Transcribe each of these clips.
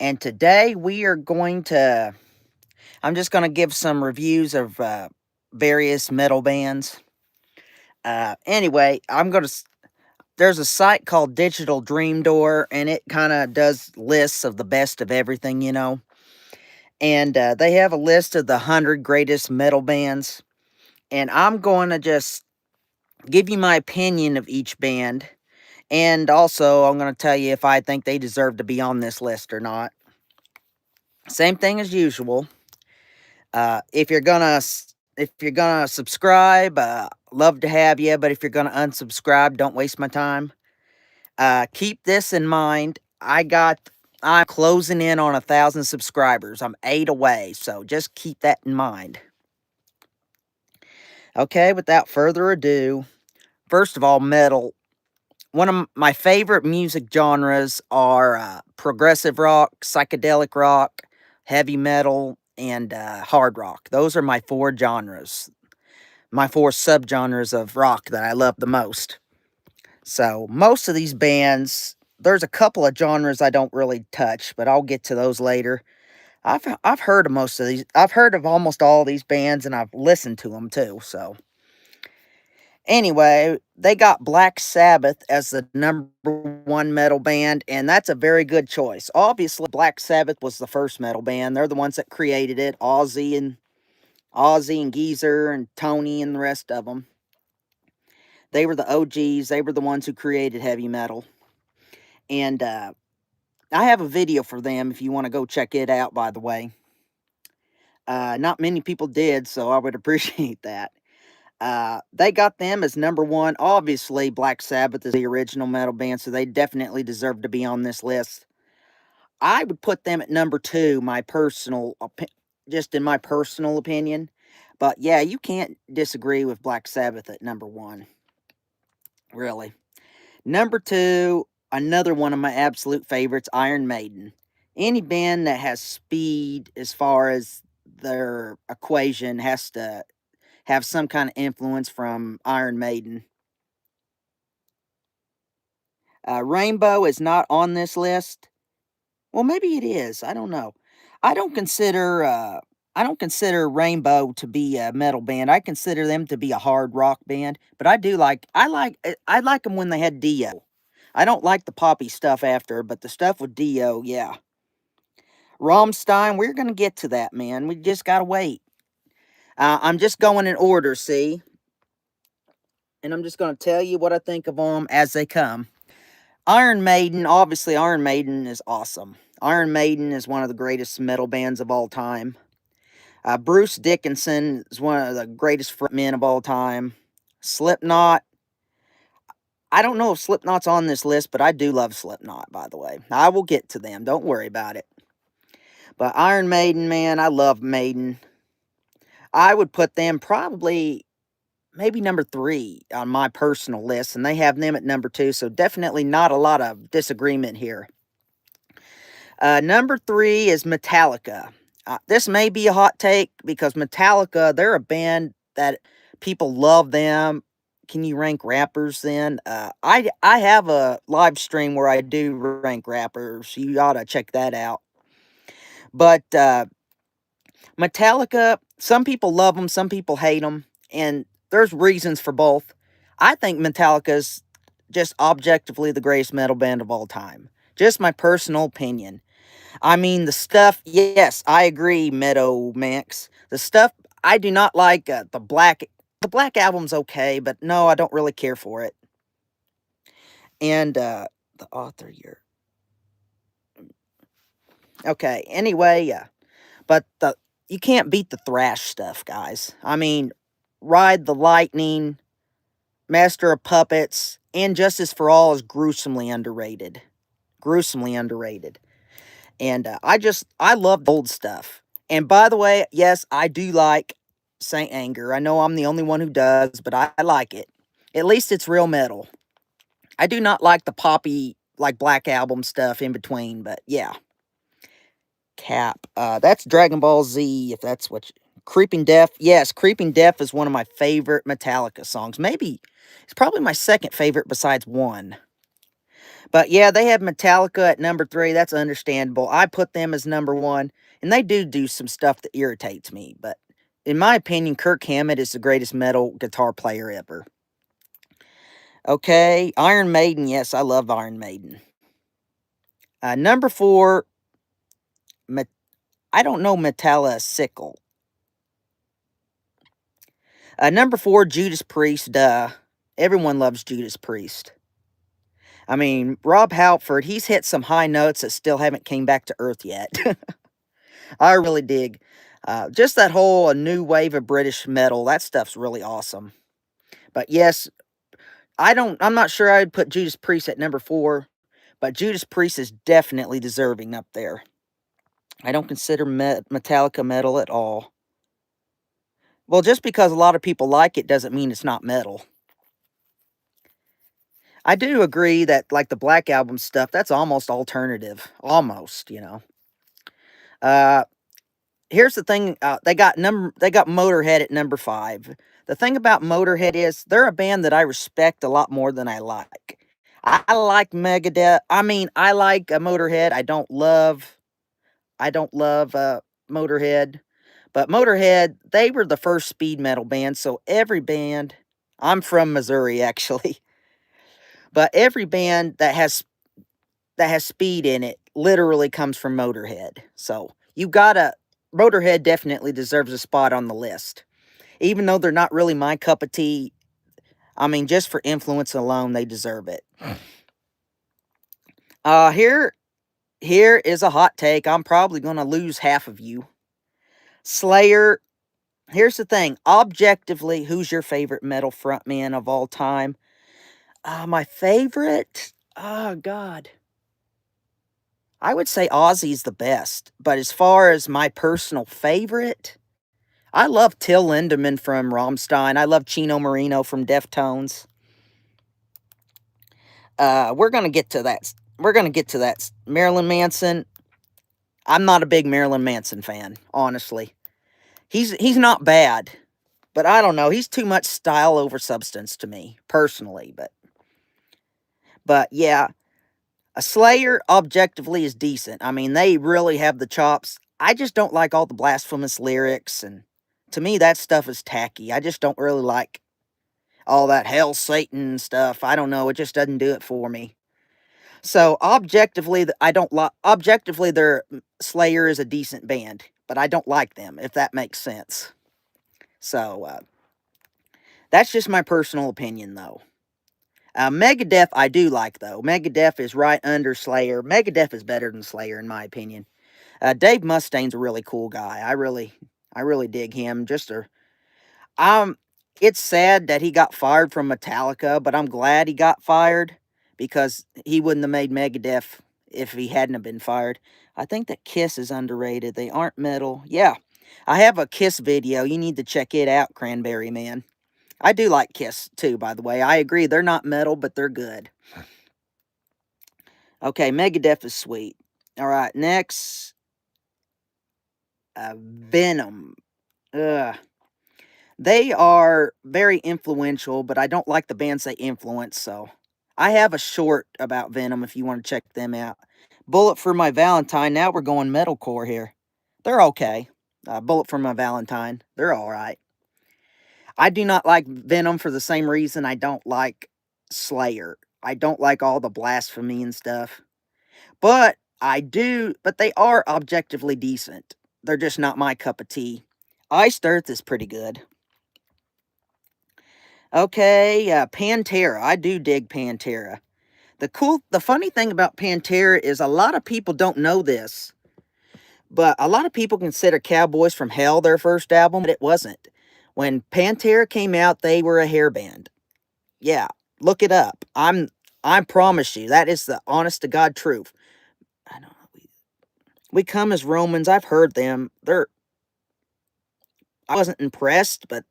And today we are going to, I'm just going to give some reviews of various metal bands. Anyway, there's a site called Digital Dream Door, and it kind of does lists of the best of everything. And they have a list of the 100 greatest metal bands. And I'm going to just give you my opinion of each band. And also, I'm going to tell you if I think they deserve to be on this list or not. Same thing as usual. If you're gonna subscribe, love to have you. But if you're gonna unsubscribe, don't waste my time. Keep this in mind. I'm closing in on 1,000 subscribers. I'm 8 away, so just keep that in mind. Okay, without further ado, first of all, metal. One of my favorite music genres are progressive rock, psychedelic rock, heavy metal, and hard rock. Those are my 4 genres, my 4 subgenres of rock that I love the most. So, most of these bands, there's a couple of genres I don't really touch, but I'll get to those later. I've heard of most of these. I've heard of almost all these bands, and I've listened to them too. So, anyway, they got Black Sabbath as the #1 metal band, and that's a very good choice. Obviously, Black Sabbath was the first metal band. They're the ones that created it. Ozzy and Geezer and Tony and the rest of them. They were the OGs. They were the ones who created heavy metal. And I have a video for them if you want to go check it out, by the way. Not many people did, so I would appreciate that. They got them as #1. Obviously, Black Sabbath is the original metal band, so they definitely deserve to be on this list. I would put them at #2, just in my personal opinion. But yeah, you can't disagree with Black Sabbath at #1. Really. #2, another one of my absolute favorites, Iron Maiden. Any band that has speed as far as their equation has to have some kind of influence from Iron Maiden. Rainbow is not on this list. Well, maybe it is. I don't know. I don't consider uh, I don't consider Rainbow to be a metal band. I consider them to be a hard rock band. But I like them when they had Dio. I don't like the poppy stuff after, but the stuff with Dio, yeah. Rammstein, we're gonna get to that, man. We just gotta wait. I'm just going in order, see, and I'm just gonna tell you what I think of them as they come. Iron Maiden, obviously, Iron Maiden is awesome. Iron Maiden is one of the greatest metal bands of all time. Bruce Dickinson is one of the greatest frontmen of all time. Slipknot, I don't know if Slipknot's on this list, but I do love Slipknot, by the way. I will get to them. Don't worry about it. But Iron Maiden, man, I love Maiden. I would put them probably maybe #3 on my personal list, and they have them at #2, so definitely not a lot of disagreement here. #3 is Metallica. This may be a hot take because Metallica, they're a band that people love them. Can you rank rappers then? I have a live stream where I do rank rappers. You ought to check that out. But Metallica, some people love them, some people hate them, and there's reasons for both. I think Metallica's just objectively the greatest metal band of all time. Just my personal opinion. I mean, the stuff, yes, I agree, Meadow Max. The stuff, I do not like the Black Album's okay, but no, I don't really care for it. And, the author here. Okay, anyway, yeah. But you can't beat the thrash stuff, guys. I mean, Ride the Lightning, Master of Puppets, and Justice for All is gruesomely underrated. Gruesomely underrated. And I love the old stuff. And by the way, yes, I do like Saint Anger. I know I'm the only one who does, but I like it. At least it's real metal. I do not like the poppy, like Black Album stuff in between, but yeah. Cap. That's Dragon Ball Z, if that's what Creeping Death. Yes, Creeping Death is one of my favorite Metallica songs. Maybe it's probably my second favorite besides one. But yeah, they have Metallica at number 3. That's understandable. I put them as number 1, and they do some stuff that irritates me. But in my opinion, Kirk Hammett is the greatest metal guitar player ever. Okay, Iron Maiden. Yes, I love Iron Maiden. Number 4, I don't know Metalla Sickle. Number 4, Judas Priest. Duh. Everyone loves Judas Priest. I mean, Rob Halford, he's hit some high notes that still haven't came back to earth yet. I really dig. Just that whole new wave of British metal, that stuff's really awesome. But yes, I'm not sure I'd put Judas Priest at number 4, but Judas Priest is definitely deserving up there. I don't consider Metallica metal at all. Well, just because a lot of people like it doesn't mean it's not metal. I do agree that, like, the Black Album stuff, that's almost alternative. Almost, you know. Uh, Here's the thing, they got Motorhead at number 5. The thing about Motorhead is they're a band that I respect a lot more than I like. I like Megadeth. I mean, I like Motorhead. I don't love Motorhead, but Motorhead, they were the first speed metal band, so every band. I'm from Missouri, actually, but every band that has speed in it literally comes from Motorhead. So you gotta Motorhead definitely deserves a spot on the list. Even though they're not really my cup of tea, I mean, just for influence alone, they deserve it. Uh here here is a hot take. I'm probably gonna lose half of you. Slayer, here's the thing. Objectively, who's your favorite metal frontman of all time? My favorite? Oh God. I would say Ozzy's the best, but as far as my personal favorite, I love Till Lindemann from Rammstein. I love Chino Marino from Deftones. We're gonna get to that. We're gonna get to that. Marilyn Manson. I'm not a big Marilyn Manson fan, honestly. He's not bad, but I don't know. He's too much style over substance to me, personally. But yeah, a Slayer objectively is decent. I mean, they really have the chops. I just don't like all the blasphemous lyrics, and to me, that stuff is tacky. I just don't really like all that hell Satan stuff. I don't know. It just doesn't do it for me. So objectively, I don't like. Objectively, their Slayer is a decent band, but I don't like them. If that makes sense. So that's just my personal opinion, though. Megadeth, I do like, though. Megadeth is right under Slayer. Megadeth is better than Slayer, in my opinion. Dave Mustaine's a really cool guy. I really dig him. Um, it's sad that he got fired from Metallica, but I'm glad he got fired because he wouldn't have made Megadeth if he hadn't have been fired. I think that Kiss is underrated. They aren't metal. Yeah, I have a Kiss video. You need to check it out, Cranberry Man. I do like Kiss too, by the way. I agree. They're not metal, but they're good. Okay, Megadeth is sweet. All right, next, Venom. Ugh. They are very influential, but I don't like the bands they influence, so I have a short about Venom if you want to check them out. Bullet for My Valentine. Now we're going metalcore here. They're okay. Bullet for My Valentine. They're all right. I do not like Venom for the same reason I don't like Slayer. I don't like all the blasphemy and stuff. But they are objectively decent. They're just not my cup of tea. Iced Earth is pretty good. Okay, Pantera. I do dig Pantera. The funny thing about Pantera is a lot of people don't know this, but a lot of people consider Cowboys from Hell their first album, but it wasn't. When Pantera came out, they were a hair band. Yeah, look it up. I promise you, that is the honest to God truth. I don't know. We Come as Romans. I've heard them. I wasn't impressed, but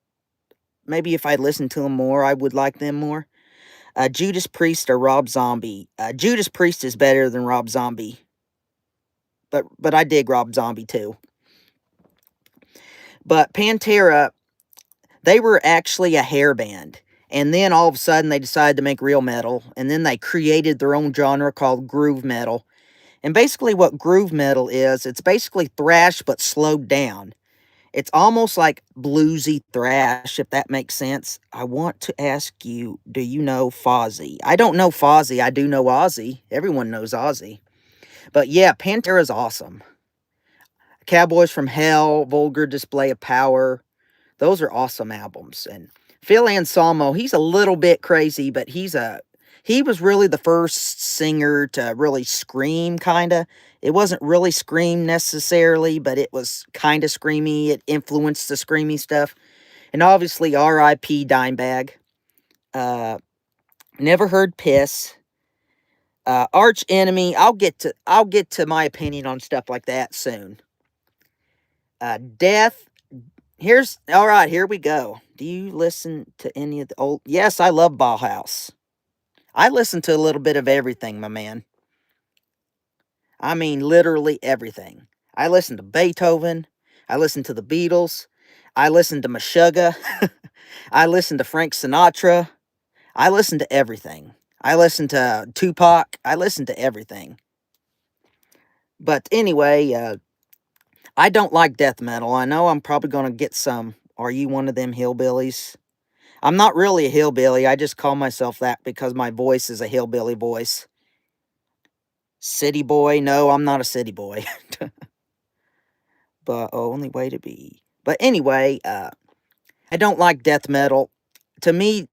maybe if I listened to them more, I would like them more. Judas Priest or Rob Zombie. Judas Priest is better than Rob Zombie, but I dig Rob Zombie too. But Pantera, they were actually a hair band, And then all of a sudden they decided to make real metal, and then they created their own genre called groove metal. And basically what groove metal is, it's basically thrash but slowed down. It's almost like bluesy thrash, if that makes sense. I want to ask you, do you know Fozzy? I don't know Fozzy, I do know Ozzy. Everyone knows Ozzy. But yeah, Pantera's awesome. Cowboys from Hell, Vulgar Display of Power. Those are awesome albums. And Phil Anselmo, he's a little bit crazy, but he was really the first singer to really scream, kinda. It wasn't really scream necessarily, but it was kinda screamy. It influenced the screamy stuff. And obviously R.I.P. Dimebag. Uh, Never heard Piss. Arch Enemy. I'll get to my opinion on stuff like that soon. Death. Here's all right. Here we go. Do you listen to any of the old? Yes, I love Bauhaus. I listen to a little bit of everything, my man. I mean, literally everything. I listen to Beethoven. I listen to the Beatles. I listen to Meshuggah. I listen to Frank Sinatra. I listen to everything. I listen to Tupac. I listen to everything. But anyway, I don't like death metal. I know I'm probably going to get some. Are you one of them hillbillies? I'm not really a hillbilly. I just call myself that because my voice is a hillbilly voice. City boy? No, I'm not a city boy. But only way to be. But anyway, I don't like death metal. To me,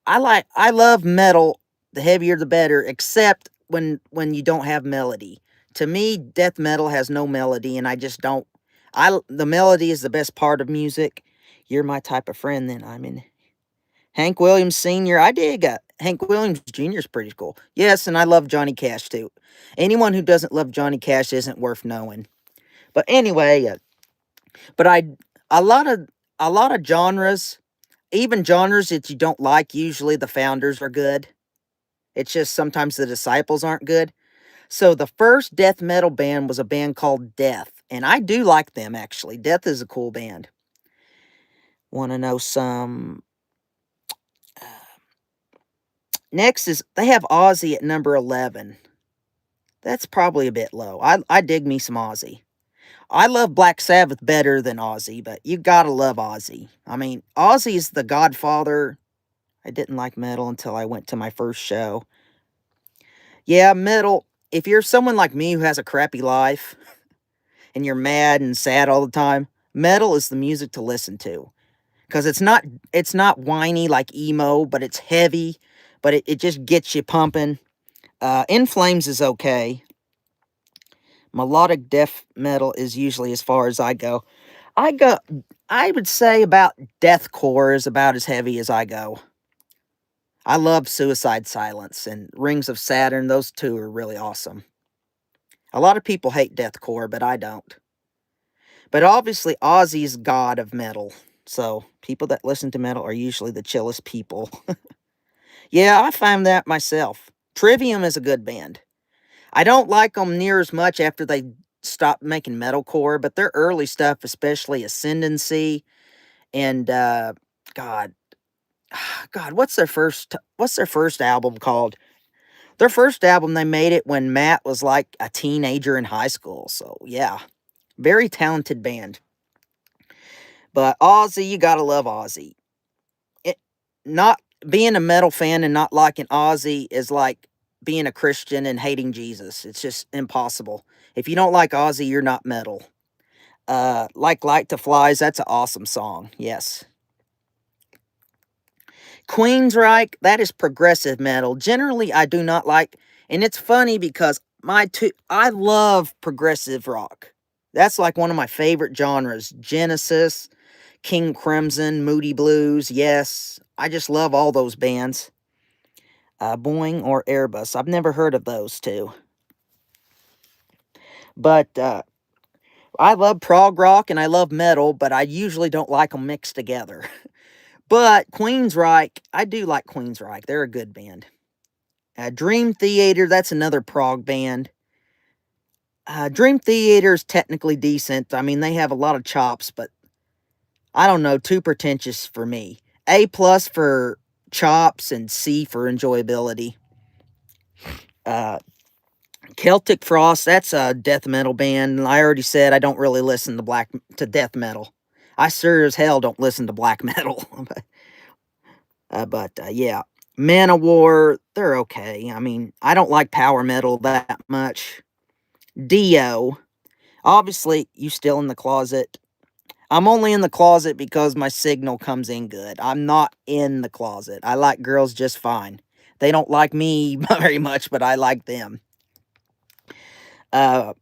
I love metal. The heavier the better, except when you don't have melody. To me, death metal has no melody, and I just don't. The melody is the best part of music. You're my type of friend. Then I'm in Hank Williams Sr. I dig Hank Williams Jr. is pretty cool. Yes, and I love Johnny Cash too. Anyone who doesn't love Johnny Cash isn't worth knowing. But anyway, but a lot of genres, even genres that you don't like, usually the founders are good. It's just sometimes the disciples aren't good. So the first death metal band was a band called Death, and I do like them actually. Death is a cool band. Want to know some? uh, Next is they have Ozzy at number 11. That's probably a bit low. I dig me some Ozzy. I love Black Sabbath better than Ozzy, but you gotta love Ozzy. I mean, Ozzy's the godfather. I didn't like metal until I went to my first show. Yeah, metal. If you're someone like me who has a crappy life and you're mad and sad all the time, metal is the music to listen to. Cause it's not whiny like emo, but it's heavy, but it just gets you pumping. In Flames is okay. Melodic death metal is usually as far as I go. I go I would say about deathcore is about as heavy as I go. I love Suicide Silence and Rings of Saturn. Those two are really awesome. A lot of people hate deathcore, but I don't. But obviously Ozzy's god of metal. So people that listen to metal are usually the chillest people. Yeah, I found that myself. Trivium is a good band. I don't like them near as much after they stopped making metalcore, but their early stuff, especially Ascendancy and God, God, what's their first album called? Their first album they made it when Matt was like a teenager in high school. So yeah, very talented band. But Ozzy, you gotta love Ozzy. It, not being a metal fan and not liking Ozzy is like being a Christian and hating Jesus. It's just impossible. If you don't like Ozzy, you're not metal. Like Light to Flies, that's an awesome song. Yes. Queensryche, that is progressive metal. Generally, I do not like, and it's funny because I love progressive rock. That's like one of my favorite genres. Genesis, King Crimson, Moody Blues. Yes, I just love all those bands. Boeing or Airbus. I've never heard of those two. But I love prog rock and I love metal, but I usually don't like them mixed together. But Queensryche, I do like Queensryche. They're a good band. Dream Theater, that's another prog band. Dream Theater is technically decent. I mean, they have a lot of chops, but I don't know, too pretentious for me. A plus for chops, and C for enjoyability. Celtic Frost, that's a death metal band. I already said I don't really listen to death metal. I sure as hell don't listen to black metal. Yeah. Manowar, they're okay. I mean, I don't like power metal that much. Dio, obviously, you still in the closet. I'm only in the closet because my signal comes in good. I'm not in the closet. I like girls just fine. They don't like me very much, but I like them. Uh,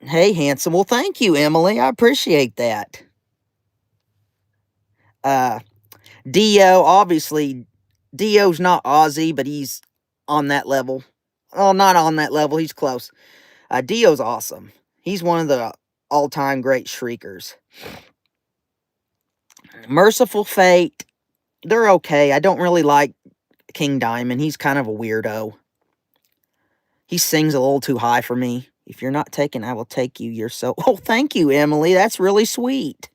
hey, handsome. Well, thank you, Emily. I appreciate that. Uh, Dio, obviously, Dio's not Ozzy, but he's on that level. Well, not on that level. He's close. Dio's awesome. He's one of the all-time great shriekers. Merciful Fate, they're okay. I don't really like King Diamond. He's kind of a weirdo. He sings a little too high for me. If you're not taken, I will take you. You're so... Oh, thank you, Emily. That's really sweet.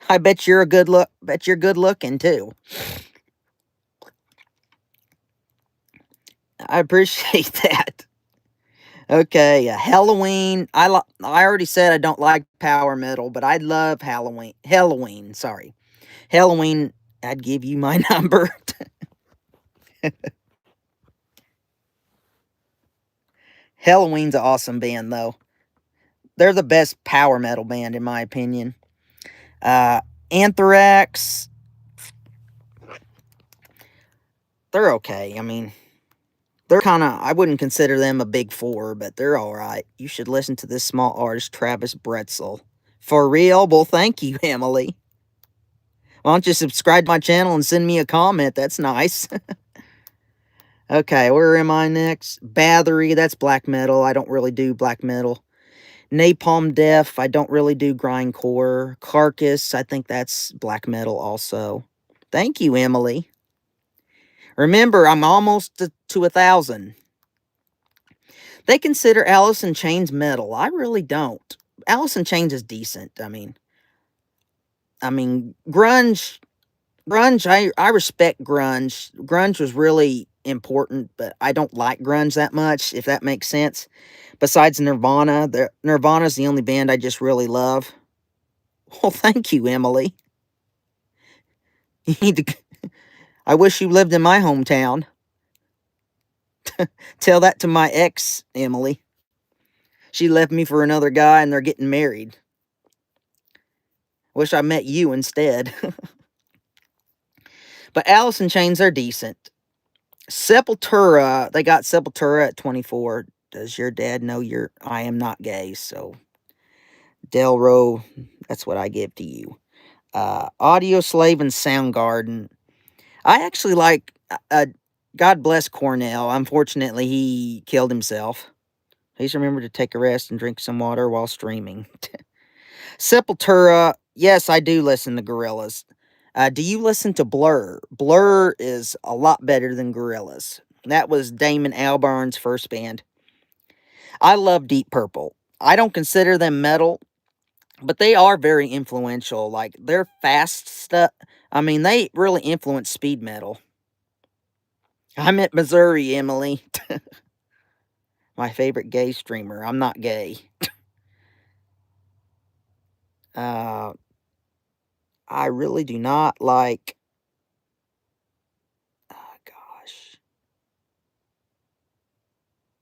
I bet you're Bet you're good looking too. I appreciate that. Okay, Halloween. I already said I don't like power metal, but I love Halloween. Sorry. Halloween, I'd give you my number. Halloween's an awesome band, though. They're the best power metal band, in my opinion. Anthrax, they're okay. I mean, they're kind of, I wouldn't consider them a big four, but they're all right. You should listen to this small artist, Travis Bretzel. For real? Well, thank you, Emily. Why don't you subscribe to my channel and send me a comment? That's nice. Okay, where am I next? Bathory, that's black metal. I don't really do black metal. Napalm Death, I don't really do grindcore. Carcass, I think that's black metal also. Thank you, Emily. Remember, I'm almost to 1,000. They consider Alice in Chains metal. I really don't. Alice in Chains is decent. I mean, grunge. I respect grunge. Grunge was really important, but I don't like grunge that much, if that makes sense. Besides Nirvana, Nirvana's the only band I just really love. Well, thank you, Emily. You need to. I wish you lived in my hometown. Tell that to my ex, Emily. She left me for another guy and they're getting married. Wish I met you instead. But Alice in Chains are decent. Sepultura, they got Sepultura at 24. Does your dad know I am not gay? So, Delro, that's what I give to you. Audio Slave and Soundgarden. I actually like, God bless Cornell. Unfortunately, he killed himself. Please remember to take a rest and drink some water while streaming. Sepultura, yes, I do listen to Gorillaz. Do you listen to Blur? Blur is a lot better than Gorillaz. That was Damon Albarn's first band. I love Deep Purple. I don't consider them metal, but they are very influential. Like, their fast stuff, I mean, they really influence speed metal. I'm at Missouri, Emily. My favorite gay streamer. I'm not gay. I really do not like... Oh, gosh.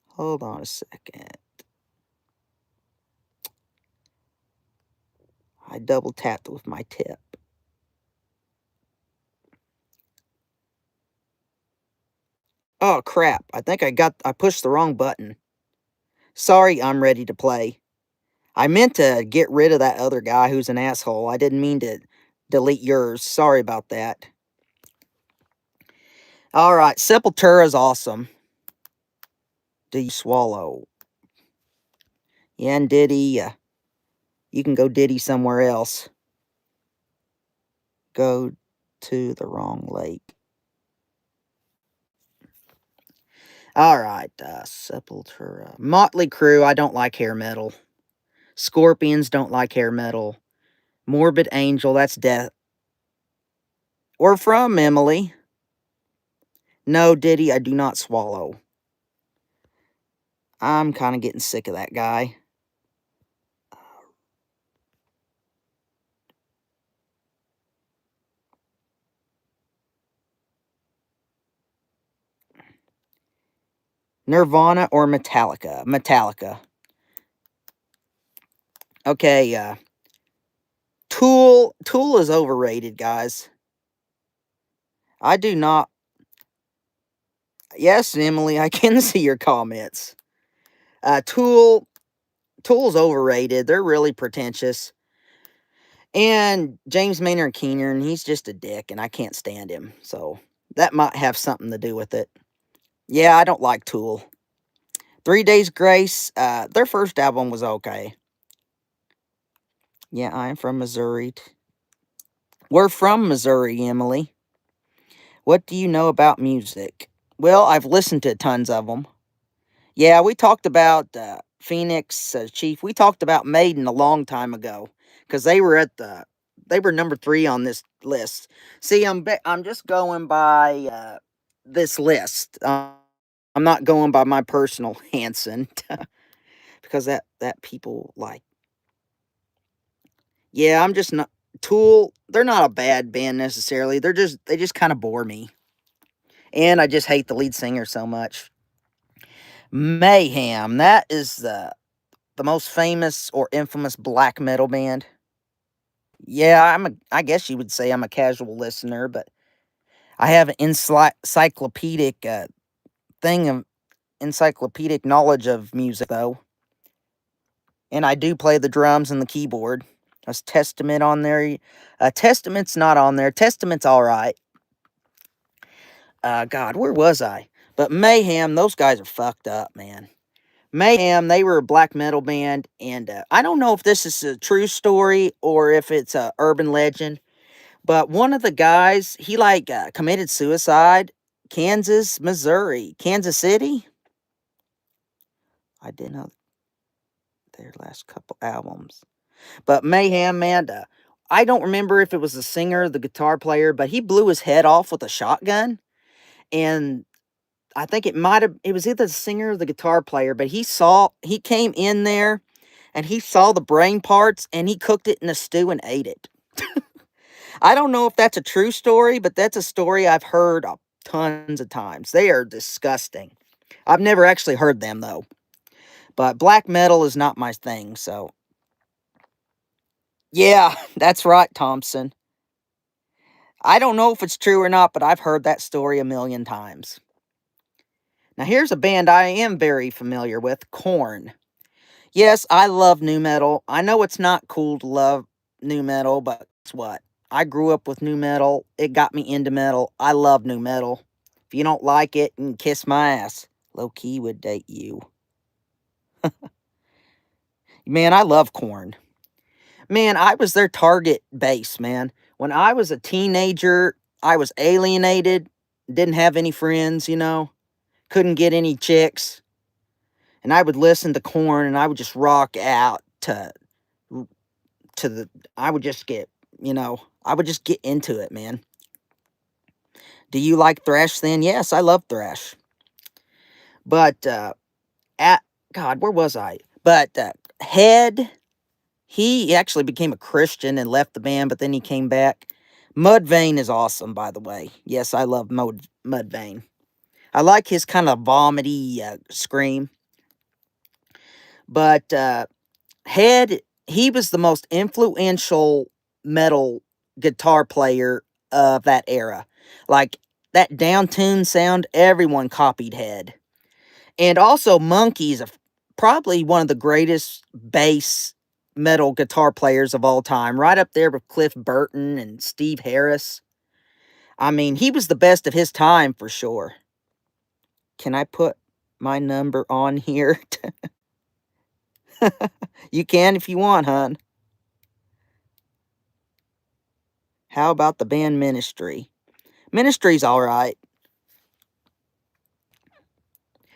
Hold on a second. I double tapped with my tip. Oh, crap. I think I pushed the wrong button. Sorry, I'm ready to play. I meant to get rid of that other guy who's an asshole. I didn't mean to delete yours. Sorry about that. Alright, Sepultura is awesome. Do you swallow? Yeah, and Diddy, you can go Diddy somewhere else. Go to the wrong lake. Alright, Sepultura. Motley Crue, I don't like hair metal. Scorpions, don't like hair metal. Morbid Angel, that's death. We're from Emily. No, Diddy, I do not swallow. I'm kind of getting sick of that guy. Nirvana or Metallica? Metallica. Okay, Tool is overrated, guys. I do not. Yes, Emily, I can see your comments. Uh, Tool Tool's overrated. They're really pretentious. And James Maynard Keenan, he's just a dick, and I can't stand him. So that might have something to do with it. Yeah, I don't like Tool. 3 Days Grace, their first album was okay. Yeah, I'm from Missouri. We're from Missouri, Emily. What do you know about music? Well, I've listened to tons of them. Yeah, we talked about Phoenix Chief. We talked about Maiden a long time ago because they were number 3 on this list. See, I'm just going by this list. I'm not going by my personal Hanson because that people like. Yeah, I'm just not Tool. They're not a bad band necessarily. They just kind of bore me, and I just hate the lead singer so much. Mayhem. That is the most famous or infamous black metal band. Yeah, I guess you would say I'm a casual listener, but I have an encyclopedic thing of encyclopedic knowledge of music though. And I do play the drums and the keyboard. There's Testament on there. Testament's not on there. Testament's all right. God, where was I? But Mayhem, those guys are fucked up, man. Mayhem, they were a black metal band, and I don't know if this is a true story or if it's a urban legend, but one of the guys, he like committed suicide. Kansas City. I didn't know their last couple albums, but Mayhem, man, I don't remember if it was the singer, the guitar player, but he blew his head off with a shotgun, and I think it was either the singer or the guitar player, but he came in there and he saw the brain parts and he cooked it in a stew and ate it. I don't know if that's a true story, but that's a story I've heard tons of times. They are disgusting. I've never actually heard them though. But black metal is not my thing, so yeah, that's right, Thompson. I don't know if it's true or not, but I've heard that story a million times. Now here's a band I am very familiar with, Korn. Yes, I love new metal. I know it's not cool to love new metal, but guess what? I grew up with new metal. It got me into metal. I love new metal. If you don't like it, you can kiss my ass. Low key would date you. Man, I love Korn. Man, I was their target base, man. When I was a teenager, I was alienated, didn't have any friends, couldn't get any chicks. And I would listen to Korn and I would just rock out to the I would just get, I would just get into it, man. Do you like thrash then? Yes, I love thrash. But at God, where was I? But Head, he actually became a Christian and left the band, but then he came back. Mudvayne is awesome, by the way. Yes, I love Mudvayne. I like his kind of vomity scream. But Head, he was the most influential metal guitar player of that era. Like that down-tuned sound, everyone copied Head. And also Monkey's probably one of the greatest bass metal guitar players of all time, right up there with Cliff Burton and Steve Harris. I mean, he was the best of his time for sure. Can I put my number on here? You can if you want, hon. How about the band Ministry? Ministry's all right.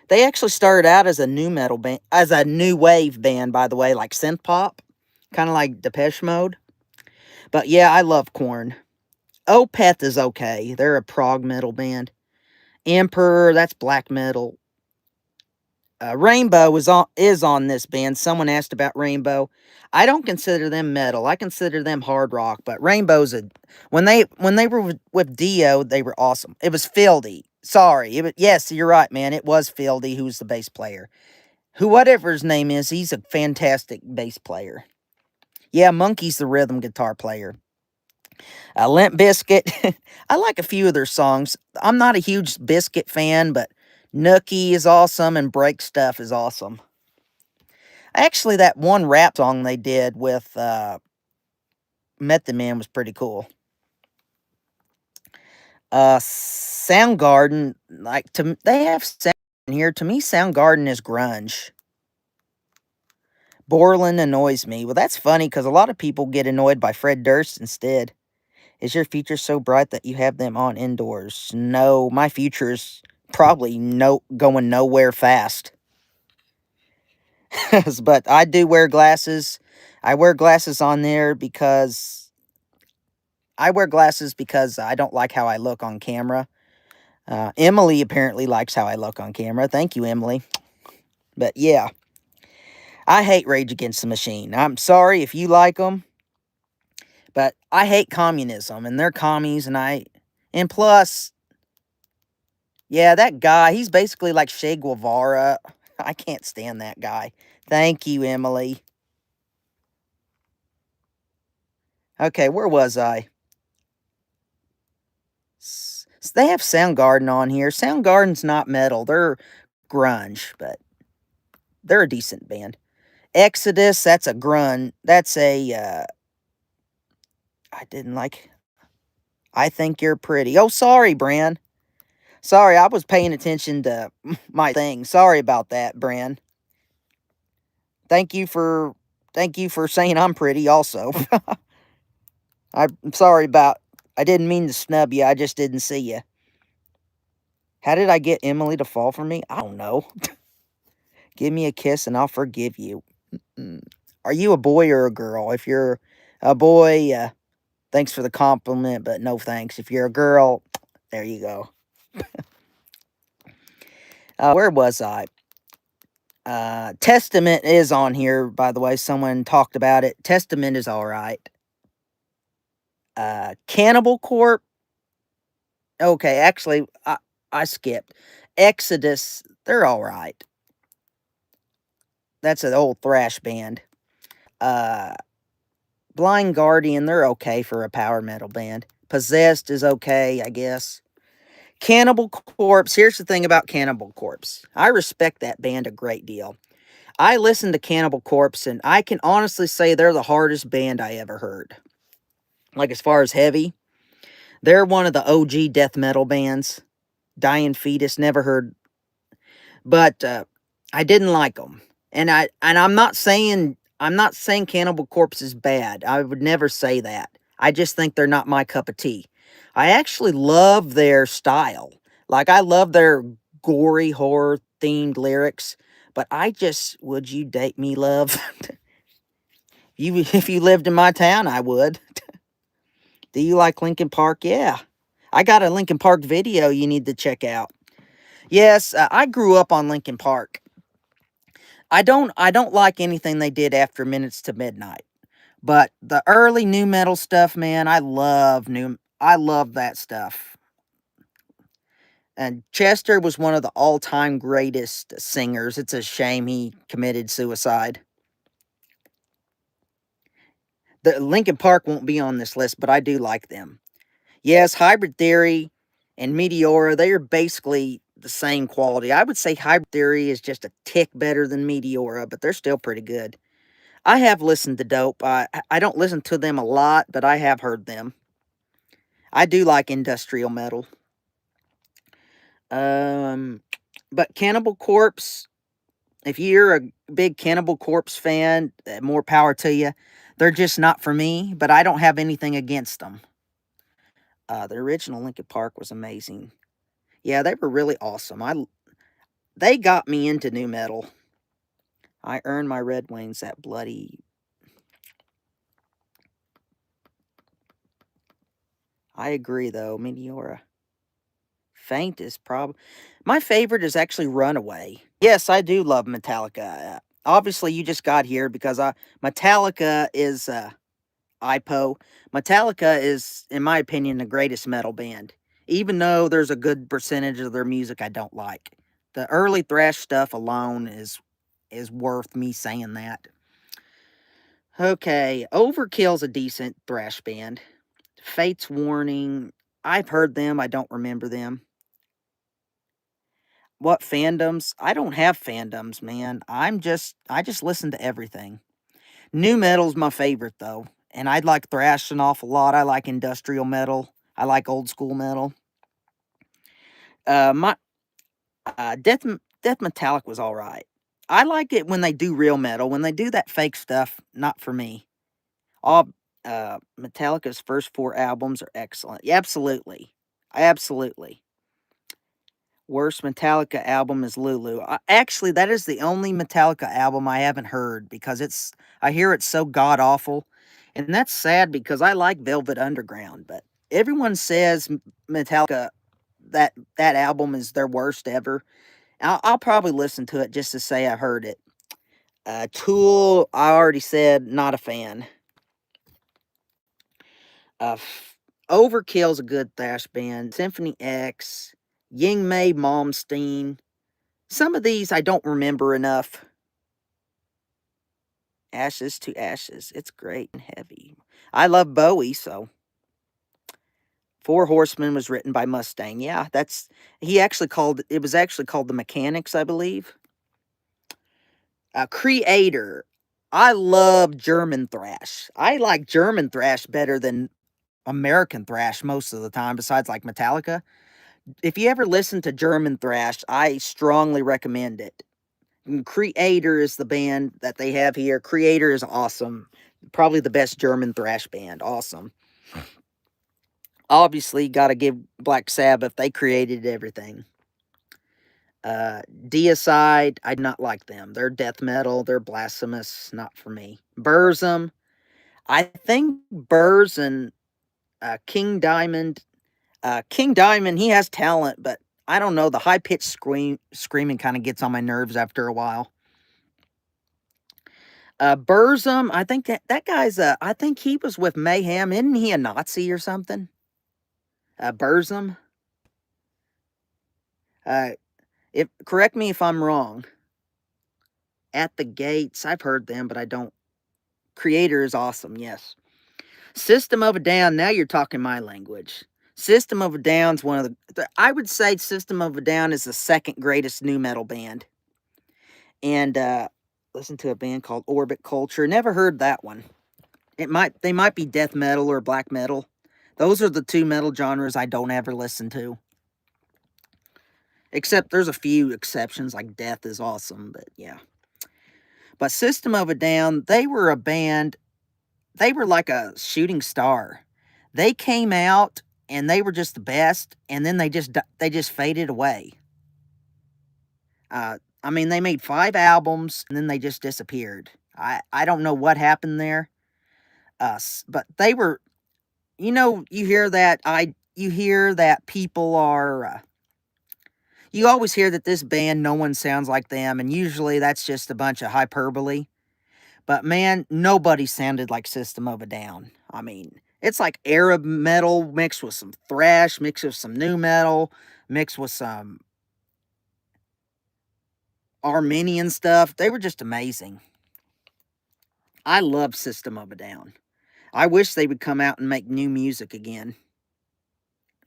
They actually started out as a new metal band, as a new wave band, by the way, like synth pop, kind of like Depeche Mode. But yeah, I love Korn. Opeth is okay. They're a prog metal band. Emperor, that's black metal. Rainbow is on this band. Someone asked about Rainbow. I don't consider them metal. I consider them hard rock. But Rainbow's a when they were with Dio, they were awesome. It was Fieldy. Sorry, yes, you're right, man. It was Fieldy who's the bass player. Who whatever his name is, he's a fantastic bass player. Yeah, Monkey's the rhythm guitar player. Limp Biscuit. I like a few of their songs. I'm not a huge Biscuit fan, but Nookie is awesome and Break Stuff is awesome. Actually, that one rap song they did with Method Man was pretty cool. Soundgarden, they have sound here. To me, Soundgarden is grunge. Borland annoys me. Well, that's funny because a lot of people get annoyed by Fred Durst instead. Is your future so bright that you have them on indoors? No, my future's probably going nowhere fast. But I do wear glasses. I wear glasses on there because I don't like how I look on camera. Emily apparently likes how I look on camera. Thank you, Emily. But yeah, I hate Rage Against the Machine. I'm sorry if you like them, but I hate communism and they're commies, and plus, yeah, that guy, he's basically like Che Guevara. I can't stand that guy. Thank you, Emily. Okay, where was I? They have Soundgarden on here. Soundgarden's not metal. They're grunge, but they're a decent band. Exodus, that's a grunge. That's I didn't like. I think you're pretty. Oh, sorry, Bran. Sorry, I was paying attention to my thing. Sorry about that, Bran. Thank you for thank you for saying I'm pretty also. I'm sorry about I didn't mean to snub you. I just didn't see you. How did I get Emily to fall for me? I don't know. Give me a kiss and I'll forgive you. Mm. Are you a boy or a girl? If you're a boy, thanks for the compliment, but no thanks. If you're a girl, there you go. Where was I? Testament is on here, by the way. Someone talked about it. Testament is all right. Cannibal Corpse. Okay, actually, I skipped. Exodus. They're all right. That's an old thrash band. Uh, Blind Guardian. They're okay for a power metal band. Possessed is okay, I guess. Cannibal Corpse. Here's the thing about Cannibal Corpse. I respect that band a great deal. I listened to Cannibal Corpse, and I can honestly say they're the hardest band I ever heard. Like, as far as heavy, they're one of the OG death metal bands. Dying Fetus, never heard, but I didn't like them. And I'm not saying Cannibal Corpse is bad. I would never say that. I just think they're not my cup of tea. I actually love their style. Like, I love their gory horror themed lyrics. But I just, would you date me, love? If you lived in my town, I would. Do you like Linkin Park? Yeah. I got a Linkin Park video you need to check out. Yes, I grew up on Linkin Park. I don't like anything they did after Minutes to Midnight. But the early new metal stuff, man, I love that stuff. And Chester was one of the all-time greatest singers. It's a shame he committed suicide. The Linkin Park won't be on this list, but I do like them. Yes, Hybrid Theory and Meteora, they are basically the same quality. I would say Hybrid Theory is just a tick better than Meteora, but they're still pretty good. I have listened to Dope. I don't listen to them a lot, but I have heard them. I do like industrial metal. Um, but Cannibal Corpse, if you're a big Cannibal Corpse fan, more power to you. They're just not for me, but I don't have anything against them. The original Linkin Park was amazing. Yeah, they were really awesome. They got me into new metal. I earned my Red Wings that bloody. I agree, though, Meteora. Faint is my favorite is actually Runaway. Yes, I do love Metallica. Obviously, you just got here because Metallica is IPO. Metallica is, in my opinion, the greatest metal band. Even though there's a good percentage of their music I don't like, the early thrash stuff alone is worth me saying that. Okay, Overkill's a decent thrash band. Fate's Warning, I've heard them. I don't remember them. What fandoms? I don't have fandoms, man. I just listen to everything. New metal's my favorite though, and I like thrash an awful lot. I like industrial metal. I like old school metal. My Death Metallic was all right. I like it when they do real metal. When they do that fake stuff, not for me. All Metallica's first four albums are excellent. Yeah, absolutely, absolutely. Worst Metallica album is Lulu. Actually, that is the only Metallica album I haven't heard because I hear it's so god awful, and that's sad because I like Velvet Underground, but everyone says Metallica that album is their worst ever. I'll probably listen to it just to say I heard it. Tool, I already said not a fan. Uh, Overkill's a good thrash band. Symphony X, Yngwie Malmsteen. Some of these I don't remember enough. Ashes to Ashes. It's great and heavy. I love Bowie, so Four Horsemen was written by Mustaine. Yeah, he actually called it was actually called The Mechanics, I believe. Creator. I love German thrash. I like German thrash better than American thrash most of the time, besides like Metallica. If you ever listen to German thrash, I strongly recommend it. Creator is the band that they have here. Creator is awesome. Probably the best German thrash band. Awesome. Obviously, got to give Black Sabbath. They created everything. Deicide, I do not like them. They're death metal. They're blasphemous. Not for me. Burzum, I think Burrs and King Diamond. King Diamond, he has talent, but I don't know. The high pitched screaming kind of gets on my nerves after a while. Burzum, I think that guy's I think he was with Mayhem. Isn't he a Nazi or something? Burzum. Uh, if correct me if I'm wrong. At the Gates, I've heard them, but I don't. Creator is awesome. Yes. System of a Down. Now you're talking my language. System of a Down's one of I would say System of a Down is the second greatest new metal band. And listen to a band called Orbit Culture. Never heard that one. They might be death metal or black metal. Those are the two metal genres I don't ever listen to. Except there's a few exceptions, like Death is awesome, but yeah. But System of a Down, they were a band, they were like a shooting star. They came out and they were just the best, and then they just faded away. I mean, they made 5 albums and then they just disappeared. I don't know what happened there. But they were, you hear that people are you always hear that this band no one sounds like them, and usually that's just a bunch of hyperbole. But man, nobody sounded like System of a Down. I mean, it's like Arab metal mixed with some thrash, mixed with some new metal, mixed with some Armenian stuff. They were just amazing. I love System of a Down. I wish they would come out and make new music again.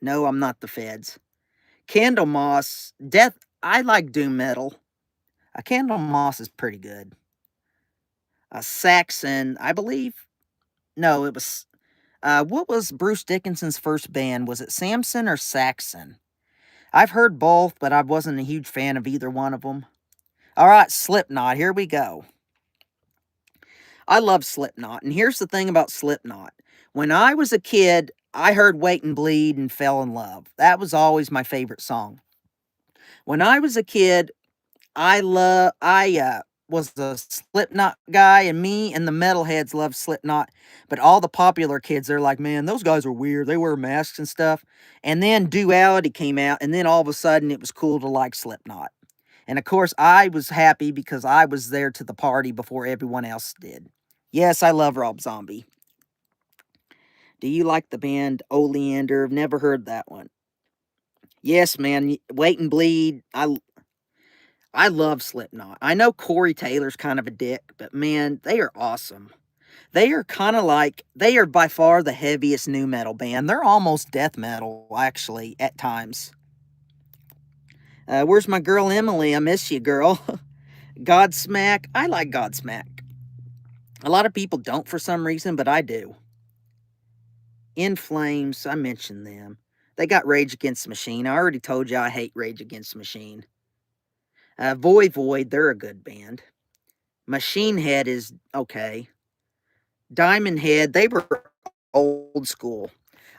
No, I'm not the feds. Candlemas, Death, I like doom metal. Candlemas is pretty good. Saxon, I believe. No, it was. What was Bruce Dickinson's first band? Was it Samson or Saxon? I've heard both, but I wasn't a huge fan of either one of them. All right, Slipknot, here we go. I love Slipknot, and here's the thing about Slipknot. When I was a kid, I heard Wait and Bleed and fell in love. That was always my favorite song. When I was a kid, I was a Slipknot guy, and me and the metalheads love Slipknot, but all the popular kids, they're like, "Man, those guys are weird. They wear masks and stuff." And then Duality came out, and then all of a sudden it was cool to like Slipknot. And of course, I was happy because I was there to the party before everyone else did. Yes, I love Rob Zombie. Do you like the band Oleander? I've never heard that one. Yes, man. Wait and Bleed. I love Slipknot. I know Corey Taylor's kind of a dick, but man, they are awesome. They are kind of like they are by far the heaviest new metal band. They're almost death metal, actually, at times. Where's my girl Emily? I miss you, girl. Godsmack. I like Godsmack. A lot of people don't for some reason, but I do. In Flames, I mentioned them. They got Rage Against the Machine. I already told you I hate Rage Against the Machine. Void, they're a good band. Machine Head is okay. Diamond Head, they were old school.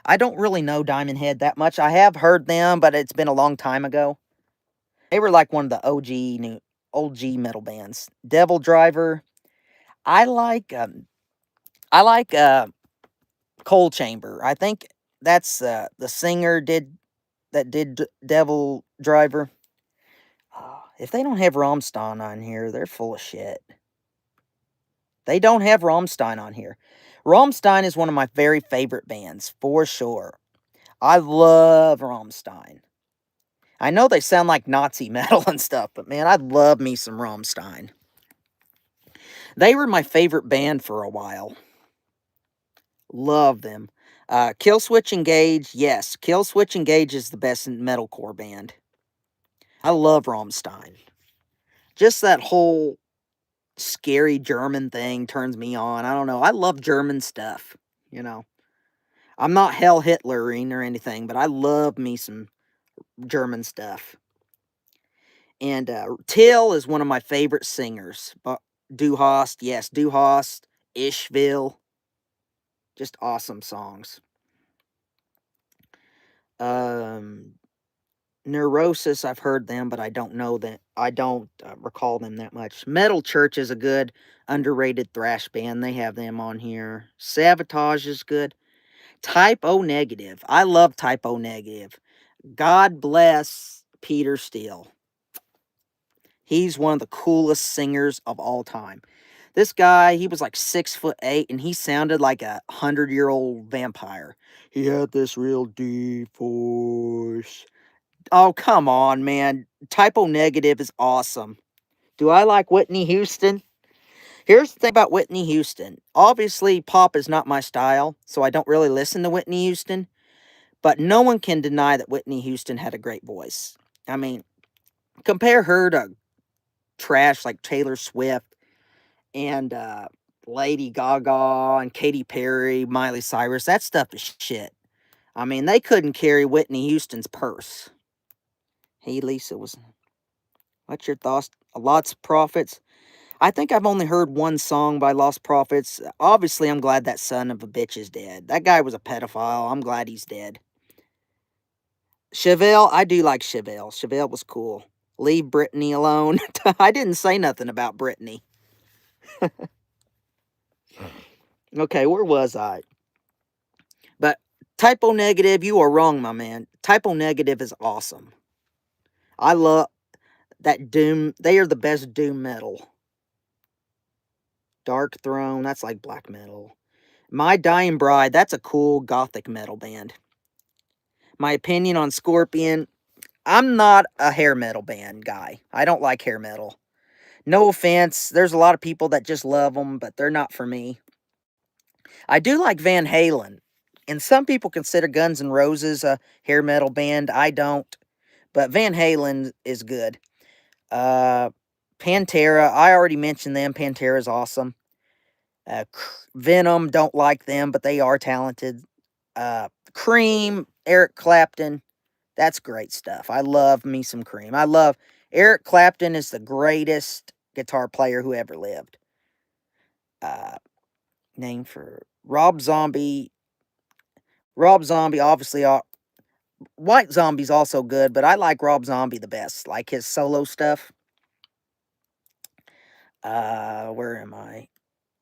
I don't really know Diamond Head that much. I have heard them, but it's been a long time ago. They were like one of the OG metal bands. Devil Driver. I like Coal Chamber. I think that's the singer did Devil Driver. If they don't have Rammstein on here, they're full of shit. They don't have Rammstein on here. Rammstein is one of my very favorite bands, for sure. I love Rammstein. I know they sound like Nazi metal and stuff, but man, I love me some Rammstein. They were my favorite band for a while. Love them. Killswitch Engage, yes. Killswitch Engage is the best metalcore band. I love Rammstein. Just that whole scary German thing turns me on. I don't know. I love German stuff, you know. I'm not Hell Hitlering or anything, but I love me some German stuff. And Till is one of my favorite singers. Du Hast, yes, Du Hast, Ishville. Just awesome songs. Neurosis, I've heard them, but I don't know that. I don't recall them that much. Metal Church is a good, underrated thrash band. They have them on here. Sabotage is good. Type O Negative. I love Type O Negative. God bless Peter Steele. He's one of the coolest singers of all time. This guy, he was like 6'8", and he sounded like a 100-year-old vampire. He had this real deep voice. Oh, come on, man. Typo Negative is awesome. Do I like Whitney Houston? Here's the thing about Whitney Houston. Obviously, pop is not my style, so I don't really listen to Whitney Houston. But no one can deny that Whitney Houston had a great voice. I mean, compare her to trash like Taylor Swift and Lady Gaga and Katy Perry, Miley Cyrus. That stuff is shit. I mean, they couldn't carry Whitney Houston's purse. Hey, Lisa, what's your thoughts? Lost Prophets. I think I've only heard one song by Lost Prophets. Obviously, I'm glad that son of a bitch is dead. That guy was a pedophile. I'm glad he's dead. Chevelle, I do like Chevelle. Chevelle was cool. Leave Britney alone. I didn't say nothing about Britney. Okay, where was I? But Typo Negative, you are wrong, my man. Typo Negative is awesome. I love that Doom. They are the best Doom metal. Dark Throne, that's like black metal. My Dying Bride, that's a cool gothic metal band. My opinion on Scorpion, I'm not a hair metal band guy. I don't like hair metal. No offense, there's a lot of people that just love them, but they're not for me. I do like Van Halen, and some people consider Guns N' Roses a hair metal band. I don't, but Van Halen is good. Pantera, I already mentioned them. Pantera's awesome. Venom, don't like them, but they are talented. Cream, Eric Clapton, that's great stuff. I love me some Cream. I love Eric Clapton is the greatest guitar player who ever lived. Name for Rob Zombie. Rob Zombie, obviously, White Zombie's also good, but I like Rob Zombie the best. Like his solo stuff. Where am I?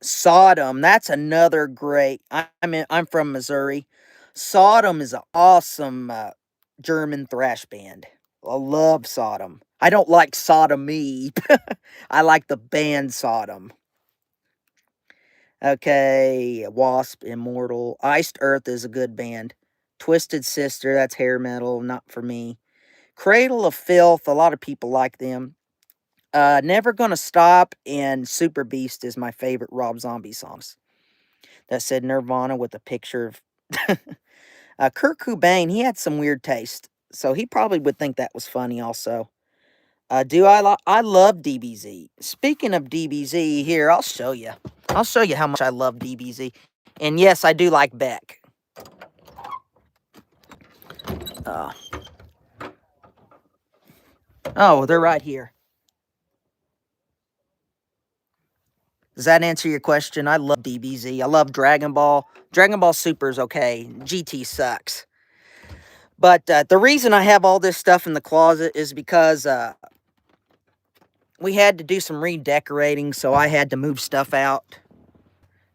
Sodom, that's another great I'm from Missouri. Sodom is an awesome, German thrash band. I love Sodom. I don't like Sodomy. I like the band Sodom. Okay, Wasp, Immortal. Iced Earth is a good band. Twisted Sister, that's hair metal, not for me. Cradle of Filth, a lot of people like them. Never Gonna Stop and Super Beast is my favorite Rob Zombie songs. That said Nirvana with a picture of Kurt Cobain. He had some weird taste, so he probably would think that was funny also. I love DBZ. Speaking of DBZ, here I'll show you. I'll show you how much I love DBZ. And yes, I do like Beck. Uh, oh, they're right here. Does that answer your question? I love DBZ. I love Dragon Ball. Dragon Ball Super is okay. GT sucks. But the reason I have all this stuff in the closet is because we had to do some redecorating, so I had to move stuff out.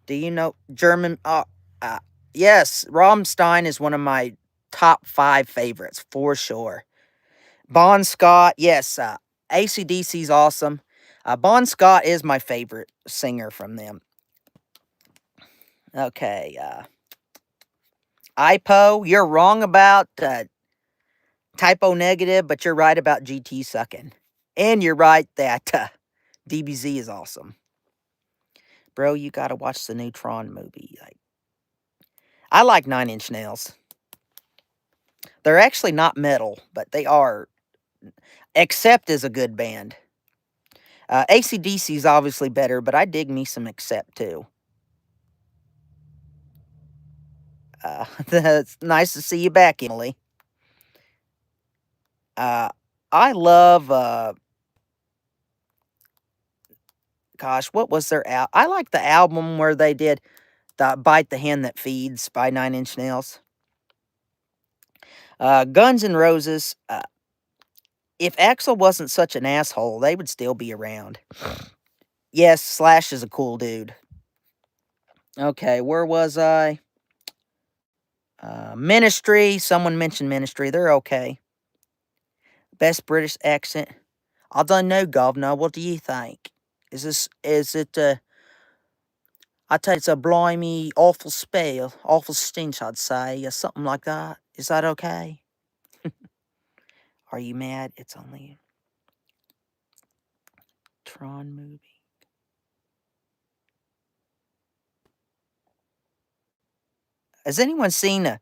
Do you know German? Yes, Rammstein is one of my top 5 favorites for sure. Bon Scott, yes, AC/DC's awesome. Bon Scott is my favorite singer from them. Okay, IPO, you're wrong about Typo Negative, but you're right about GT sucking. And you're right that DBZ is awesome. Bro, you gotta watch the new Tron movie. I like Nine Inch Nails. They're actually not metal, but they are. Accept is a good band. AC/DC is obviously better, but I dig me some Accept too. It's nice to see you back, Emily. I love, gosh, what was their I like the album where they did the Bite the Hand That Feeds by Nine Inch Nails. Guns N' Roses, if Axl wasn't such an asshole, they would still be around. Yes, Slash is a cool dude. Okay, where was I? Ministry, someone mentioned Ministry, they're okay. Best British accent. I don't know, governor, what do you think? Is it, I tell you, it's a blimey awful spell, awful stench, I'd say, or something like that. Is that okay? Are you mad? It's only Tron movie. Has anyone seen a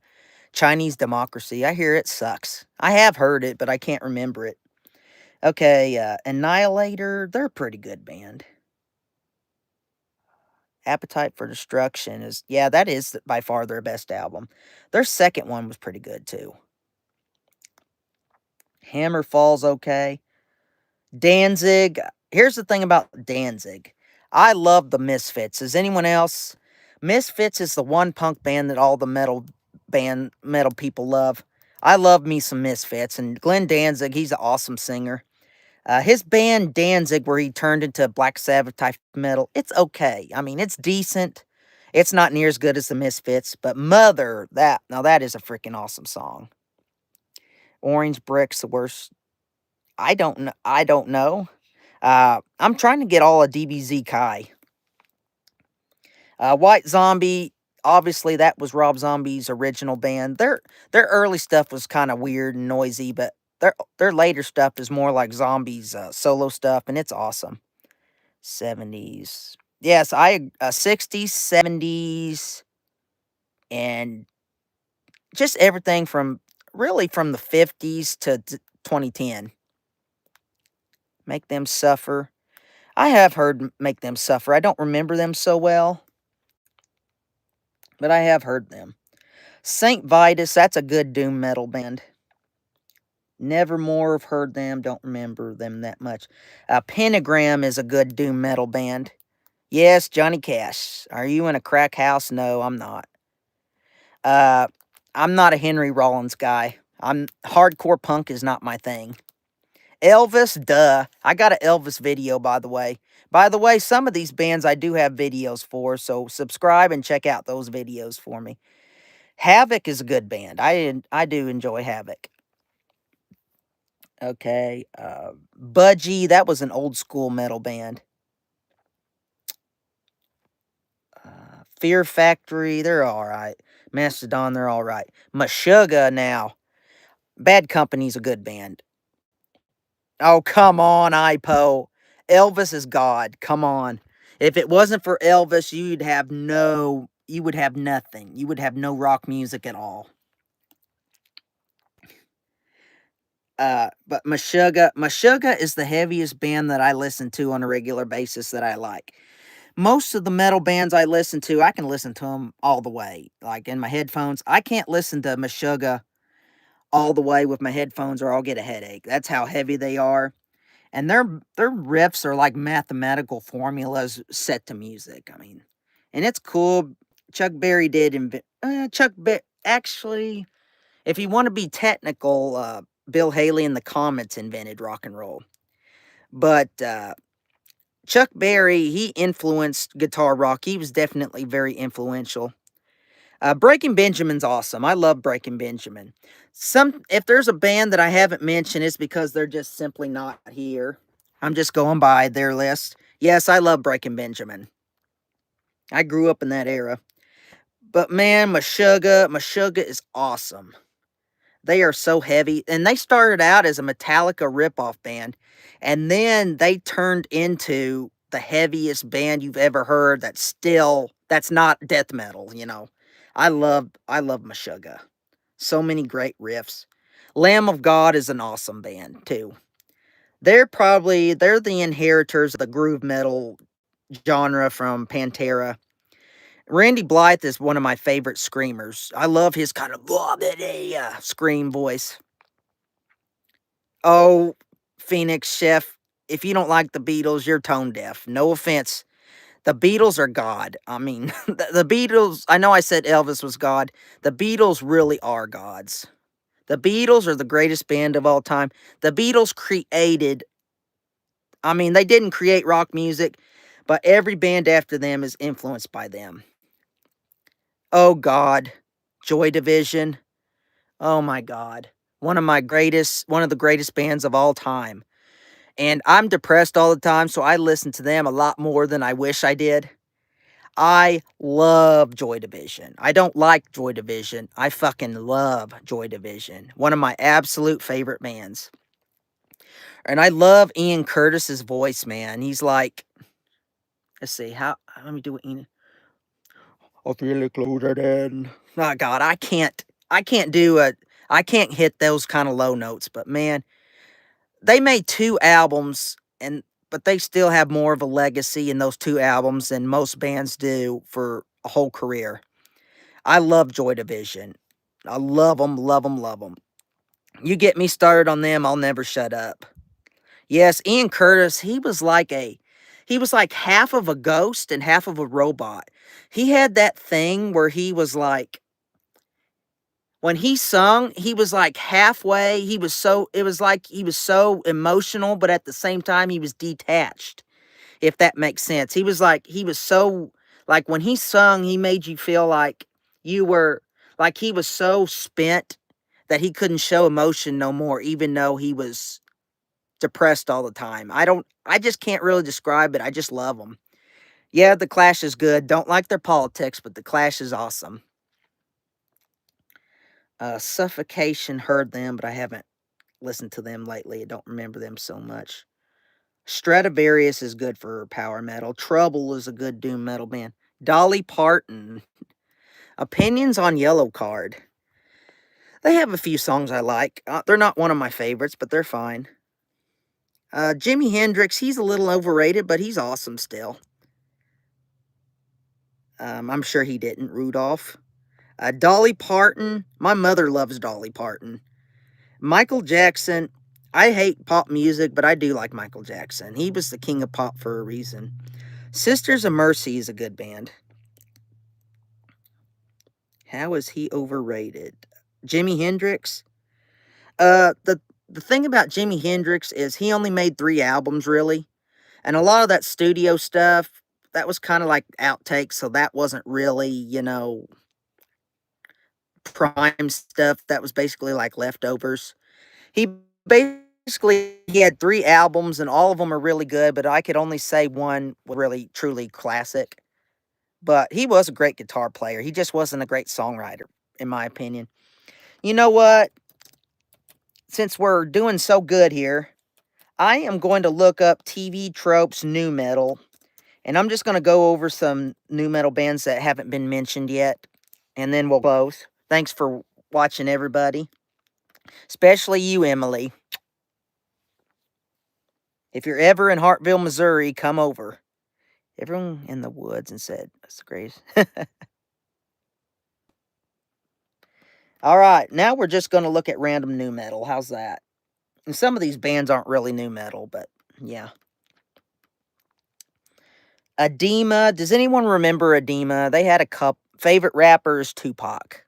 Chinese Democracy? I hear it sucks. I have heard it, but I can't remember it. Okay, Annihilator, they're a pretty good band. Appetite for Destruction is, yeah, that is by far their best album. Their second one was pretty good too. Hammerfall's okay. Danzig. Here's the thing about Danzig. I love the Misfits. Is anyone else? Misfits is the one punk band that all the metal people love. I love me some Misfits, and Glenn Danzig, he's an awesome singer. His band Danzig, where he turned into Black Sabbath type metal, it's okay. I mean, it's decent. It's not near as good as the Misfits, but Mother, that is a freaking awesome song. Orange Brick's the worst. I don't know. I don't know. I'm trying to get all of DBZ Kai. White Zombie, obviously that was Rob Zombie's original band. Their early stuff was kind of weird and noisy, but their later stuff is more like Zombie's solo stuff, and it's awesome. 70s. Yes, 60s, 70s, and just everything from the 50s to 2010. Make Them Suffer. I have heard Make Them Suffer. I don't remember them so well, but I have heard them. Saint Vitus, that's a good doom metal band. Nevermore, have heard them, don't remember them that much. Pentagram is a good doom metal band. Yes, Johnny Cash. Are you in a crack house? No, I'm not. I'm not a Henry Rollins guy. Hardcore punk is not my thing. Elvis, duh. I got an Elvis video, by the way. By the way, some of these bands I do have videos for, so subscribe and check out those videos for me. Havoc is a good band. I do enjoy Havoc. Okay, Budgie, that was an old school metal band. Fear Factory, they're alright. Mastodon, they're alright. Meshuggah now. Bad Company's a good band. Oh, come on, Ipo. Elvis is God. Come on. If it wasn't for Elvis, you would have nothing. You would have no rock music at all. But Meshuggah is the heaviest band that I listen to on a regular basis that I like. Most of the metal bands I listen to, I can listen to them all the way, like in my headphones. I can't listen to Meshuggah all the way with my headphones or I'll get a headache. That's how heavy they are. And their riffs are like mathematical formulas set to music. I mean, and it's cool. Chuck Berry did invent. Actually, if you want to be technical, Bill Haley and the Comets invented rock and roll. But Chuck Berry, he influenced guitar rock. He was definitely very influential. Breaking Benjamin's awesome. I love Breaking Benjamin. If there's a band that I haven't mentioned, it's because they're just simply not here. I'm just going by their list. Yes, I love Breaking Benjamin. I grew up in that era. But man, Meshuggah is awesome. They are so heavy. And they started out as a Metallica ripoff band. And then they turned into the heaviest band you've ever heard that's not death metal, you know. I love Meshuggah. So many great riffs. Lamb of God is an awesome band too. They're the inheritors of the groove metal genre from Pantera. Randy Blythe is one of my favorite screamers. I love his kind of scream voice. Oh, Phoenix Chef, if you don't like the Beatles, you're tone deaf. No offense. The Beatles are God. I mean, the Beatles, I know I said Elvis was God. The Beatles really are gods. The Beatles are the greatest band of all time. The Beatles created, I mean, they didn't create rock music, but every band after them is influenced by them. Oh God, Joy Division. Oh my God. One of the greatest bands of all time. And I'm depressed all the time, so I listen to them a lot more than I wish I did. I love Joy Division. I don't like Joy Division. I fucking love Joy Division. One of my absolute favorite bands. And I love Ian Curtis's voice, man. He's like, let's see, let me do it, Ian. I feel it closer than. Oh God, I can't do a, I can't hit those kind of low notes. But man, they made 2 albums, but they still have more of a legacy in those 2 albums than most bands do for a whole career. I love Joy Division. I love them, love them, love them. You get me started on them, I'll never shut up. Yes, Ian Curtis, he was like half of a ghost and half of a robot. He had that thing where he was like, when he sung, he was like halfway, it was like he was so emotional, but at the same time, he was detached, if that makes sense. He was so, like when he sung, he made you feel like you were, like he was so spent that he couldn't show emotion no more, even though he was depressed all the time. I just can't really describe it. I just love them. Yeah, The Clash is good. Don't like their politics, but The Clash is awesome. Suffocation, heard them, but I haven't listened to them lately. I don't remember them so much. Stratovarius is good for power metal. Trouble is a good doom metal band. Dolly Parton. Opinions on Yellow Card. They have a few songs I like. They're not one of my favorites, but they're fine. Jimi Hendrix, he's a little overrated, but he's awesome still. I'm sure he didn't, Rudolph. Dolly Parton, my mother loves Dolly Parton. Michael Jackson, I hate pop music, but I do like Michael Jackson. He was the king of pop for a reason. Sisters of Mercy is a good band. How is he overrated? Jimi Hendrix? The thing about Jimi Hendrix is he only made 3 albums, really. And a lot of that studio stuff, that was kinda like outtakes, so that wasn't really, prime stuff. That was basically like leftovers. He he had 3 albums, and all of them are really good, but I could only say one was really, truly classic. But he was a great guitar player. He just wasn't a great songwriter, in my opinion. You know what? Since we're doing so good here, I am going to look up TV tropes nu metal, and I'm just gonna go over some nu metal bands that haven't been mentioned yet, and then we'll close. Thanks for watching, everybody, especially you, Emily. If you're ever in Hartville, Missouri, come over. Everyone in the woods and said, "That's the greatest." All right, now we're just gonna look at random nu metal. How's that? And some of these bands aren't really nu metal, but yeah. Edema. Does anyone remember Edema? They had a couple favorite rappers, Tupac.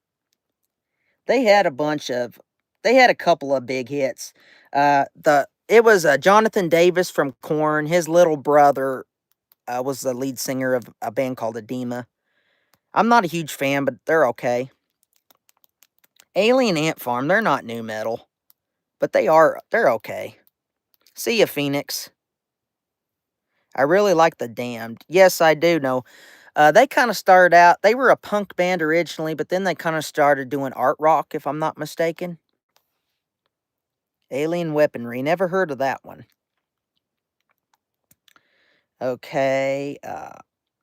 They had a bunch of they had a couple of big hits. The it was Jonathan Davis from Korn. His little brother was the lead singer of a band called Edema. I'm not a huge fan, but they're okay. Alien Ant Farm, they're not nu metal, but they're okay. See ya, Phoenix. I really like The Damned. Yes, I do know. They kind of started out, they were a punk band originally, but then they kind of started doing art rock, if I'm not mistaken. Alien Weaponry, never heard of that one. Okay,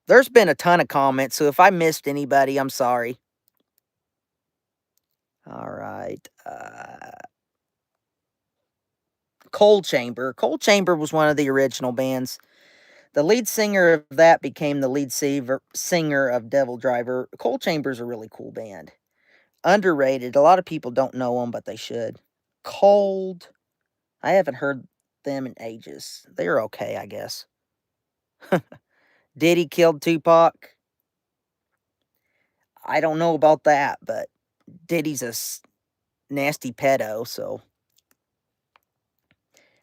there's been a ton of comments, so if I missed anybody, I'm sorry. All right, Cold Chamber. Cold Chamber was one of the original bands. The lead singer of that became the lead singer of Devil Driver. Cold Chamber's a really cool band. Underrated. A lot of people don't know them, but they should. Cold. I haven't heard them in ages. They're okay, I guess. Diddy killed Tupac. I don't know about that, but Diddy's a nasty pedo, so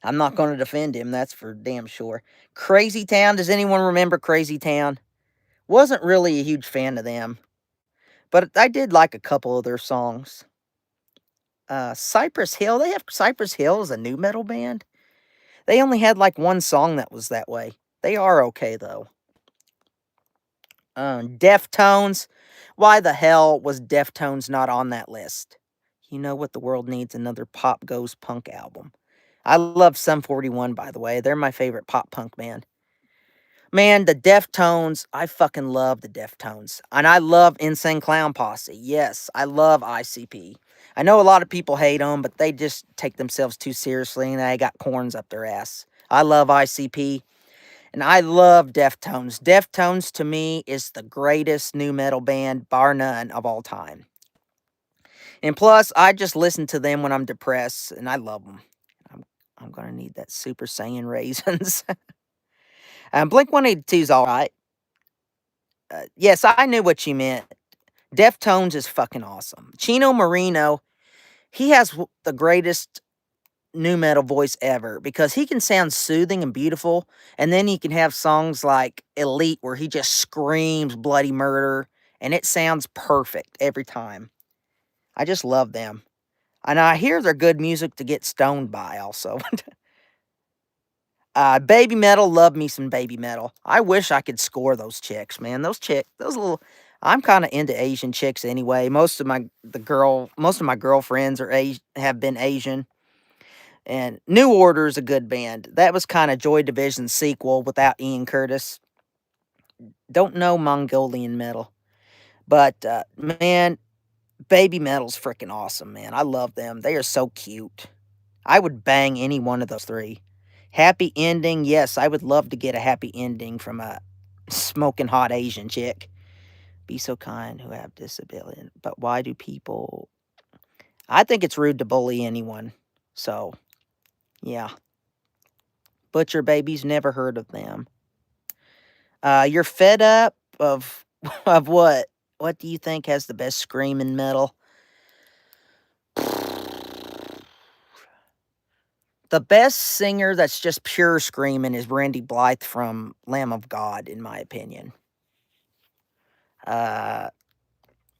I'm not going to defend him. That's for damn sure. Crazy Town. Does anyone remember Crazy Town? Wasn't really a huge fan of them, but I did like a couple of their songs. Cypress Hill. They have Cypress Hill as a nu metal band. They only had like one song that was that way. They are okay though. Deftones. Why the hell was Deftones not on that list? You know what the world needs? Another pop goes punk album. I love Sum 41, by the way. They're my favorite pop punk band. Man, the Deftones, I fucking love the Deftones. And I love Insane Clown Posse. Yes, I love ICP. I know a lot of people hate them, but they just take themselves too seriously and they got corns up their ass. I love ICP. And I love Deftones. Deftones, to me, is the greatest nu metal band, bar none, of all time. And plus, I just listen to them when I'm depressed, and I love them. I'm going to need that Super Saiyan raisins. Blink-182's all right. Yes, I knew what you meant. Deftones is fucking awesome. Chino Moreno, he has the greatest nu metal voice ever because he can sound soothing and beautiful, and then he can have songs like Elite where he just screams bloody murder, and it sounds perfect every time. I just love them. And I hear they're good music to get stoned by also. Baby Metal, love me some Baby Metal. I wish I could score those chicks, man. Those little. I'm kind of into Asian chicks anyway. Most of my girlfriends have been Asian. And New Order is a good band. That was kind of Joy Division's sequel without Ian Curtis. Don't know Mongolian metal, but man, Baby Metal's freaking awesome, man. I love them. They are so cute. I would bang any one of those three. Happy ending, yes, I would love to get a happy ending from a smoking hot Asian chick. Be so kind who have disability. But why do people... I think it's rude to bully anyone. So, yeah. Butcher Babies, never heard of them. You're fed up of of what? What do you think has the best screaming metal? The The best singer that's just pure screaming is Randy Blythe from Lamb of God, in my opinion. Uh,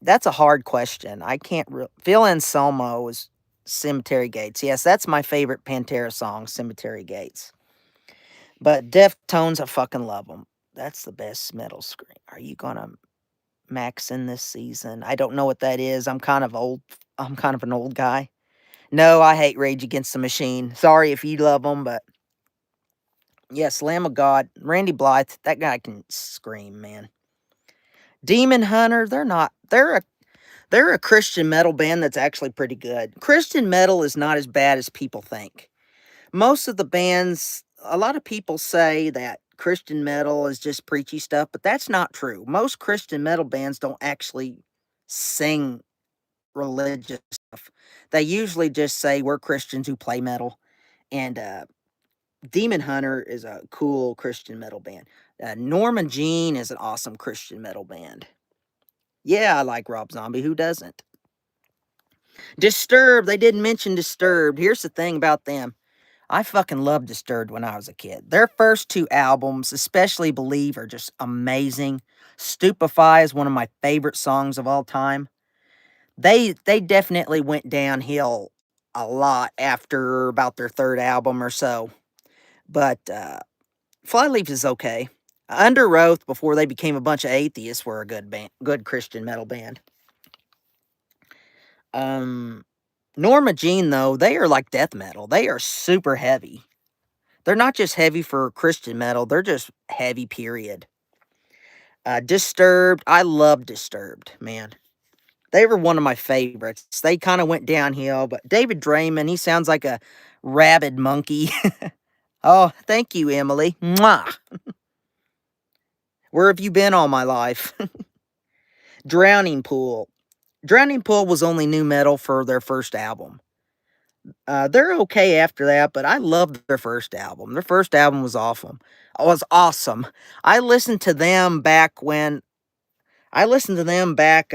that's a hard question. I can't Phil Anselmo is Cemetery Gates. Yes, that's my favorite Pantera song, Cemetery Gates. But Deftones, I fucking love them. That's the best metal scream. Are you gonna max in this season? I don't know what that is. I'm kind of old. I'm kind of an old guy. No, I hate Rage Against the Machine. Sorry if you love them, but yes, Lamb of God, Randy Blythe, that guy can scream, man. Demon Hunter, they're a Christian metal band that's actually pretty good. Christian metal is not as bad as people think. Most of the bands, a lot of people say that Christian metal is just preachy stuff, but that's not true. Most Christian metal bands don't actually sing religious stuff. They usually just say we're Christians who play metal. And Demon Hunter is a cool Christian metal band. Norma Jean is an awesome Christian metal band. Yeah, I like Rob Zombie. Who doesn't? Disturbed. They didn't mention Disturbed. Here's the thing about them. I fucking loved Disturbed when I was a kid. Their first two albums, especially Believe, are just amazing. Stupefy is one of my favorite songs of all time. They definitely went downhill a lot after about their third album or so. But Flyleaf is okay. Under Oath, before they became a bunch of atheists, were a good band, good Christian metal band. Norma Jean, though, they are like death metal. They are super heavy. They're not just heavy for Christian metal, they're just heavy, period. Disturbed, I love Disturbed, man. They were one of my favorites. They kind of went downhill, but David Draymond, he sounds like a rabid monkey. Oh, thank you, Emily. Mwah. Where have you been all my life? Drowning Pool. Drowning Pool was only new metal for their first album. They're okay after that, but I loved their first album. Their first album was awesome. Was awesome. I listened to them back when I listened to them back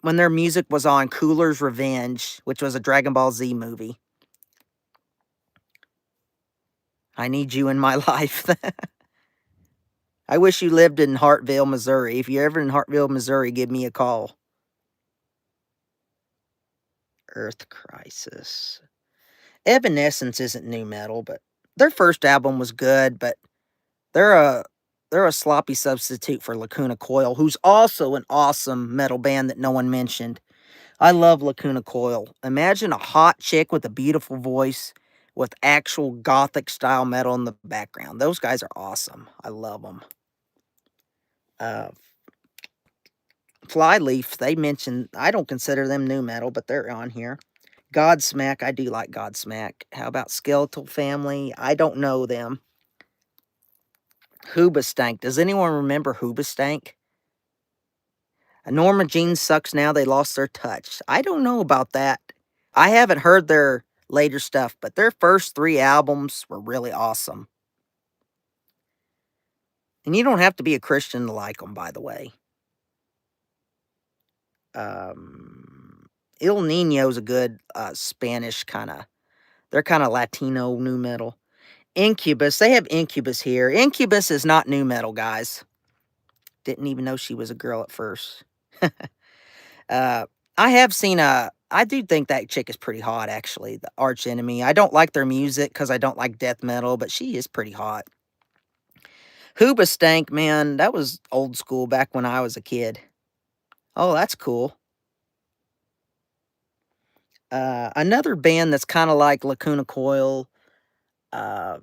when their music was on Cooler's Revenge, which was a Dragon Ball Z movie. I need you in my life. I wish you lived in Hartville, Missouri. If you're ever in Hartville, Missouri, give me a call. Earth Crisis. Evanescence isn't new metal, but their first album was good, but they're a they're a sloppy substitute for Lacuna Coil, who's also an awesome metal band that no one mentioned. I love Lacuna Coil. Imagine a hot chick with a beautiful voice with actual gothic style metal in the background. Those guys are awesome. I love them. Uh, Flyleaf, they mentioned, I don't consider them new metal, but they're on here. Godsmack, I do like Godsmack. How about Skeletal Family? I don't know them. Hoobastank. Does anyone remember Hoobastank? Norma Jean sucks now. They lost their touch. I don't know about that. I haven't heard their later stuff, but their first three albums were really awesome. And you don't have to be a Christian to like them, by the way. Il Nino's a good Spanish kind of, they're kind of Latino new metal. Incubus, they have Incubus here. Incubus is not new metal, guys. Didn't even know she was a girl at first. I have seen I do think that chick is pretty hot, actually, the Arch Enemy. I don't like their music because I don't like death metal, but she is pretty hot. Hoobastank, man, that was old school back when I was a kid. Oh, that's cool. Another band that's kind of like Lacuna Coil. Uh,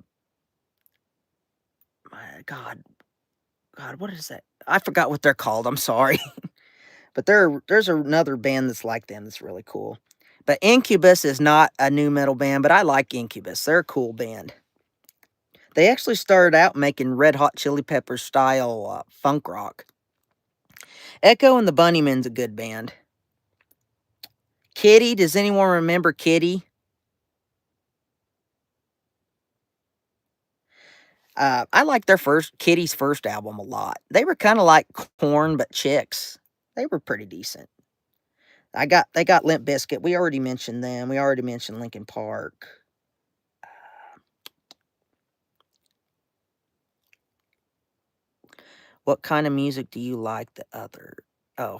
my God, what is that? I forgot what they're called. I'm sorry, but there's another band that's like them that's really cool. But Incubus is not a new metal band, but I like Incubus. They're a cool band. They actually started out making Red Hot Chili Peppers style funk rock. Echo and the Bunnymen's a good band. Kitty, does anyone remember Kitty? I like their Kitty's first album a lot. They were kind of like Korn but chicks. They were pretty decent. They got Limp Bizkit. We already mentioned them. We already mentioned Linkin Park. What kind of music do you like the other? Oh,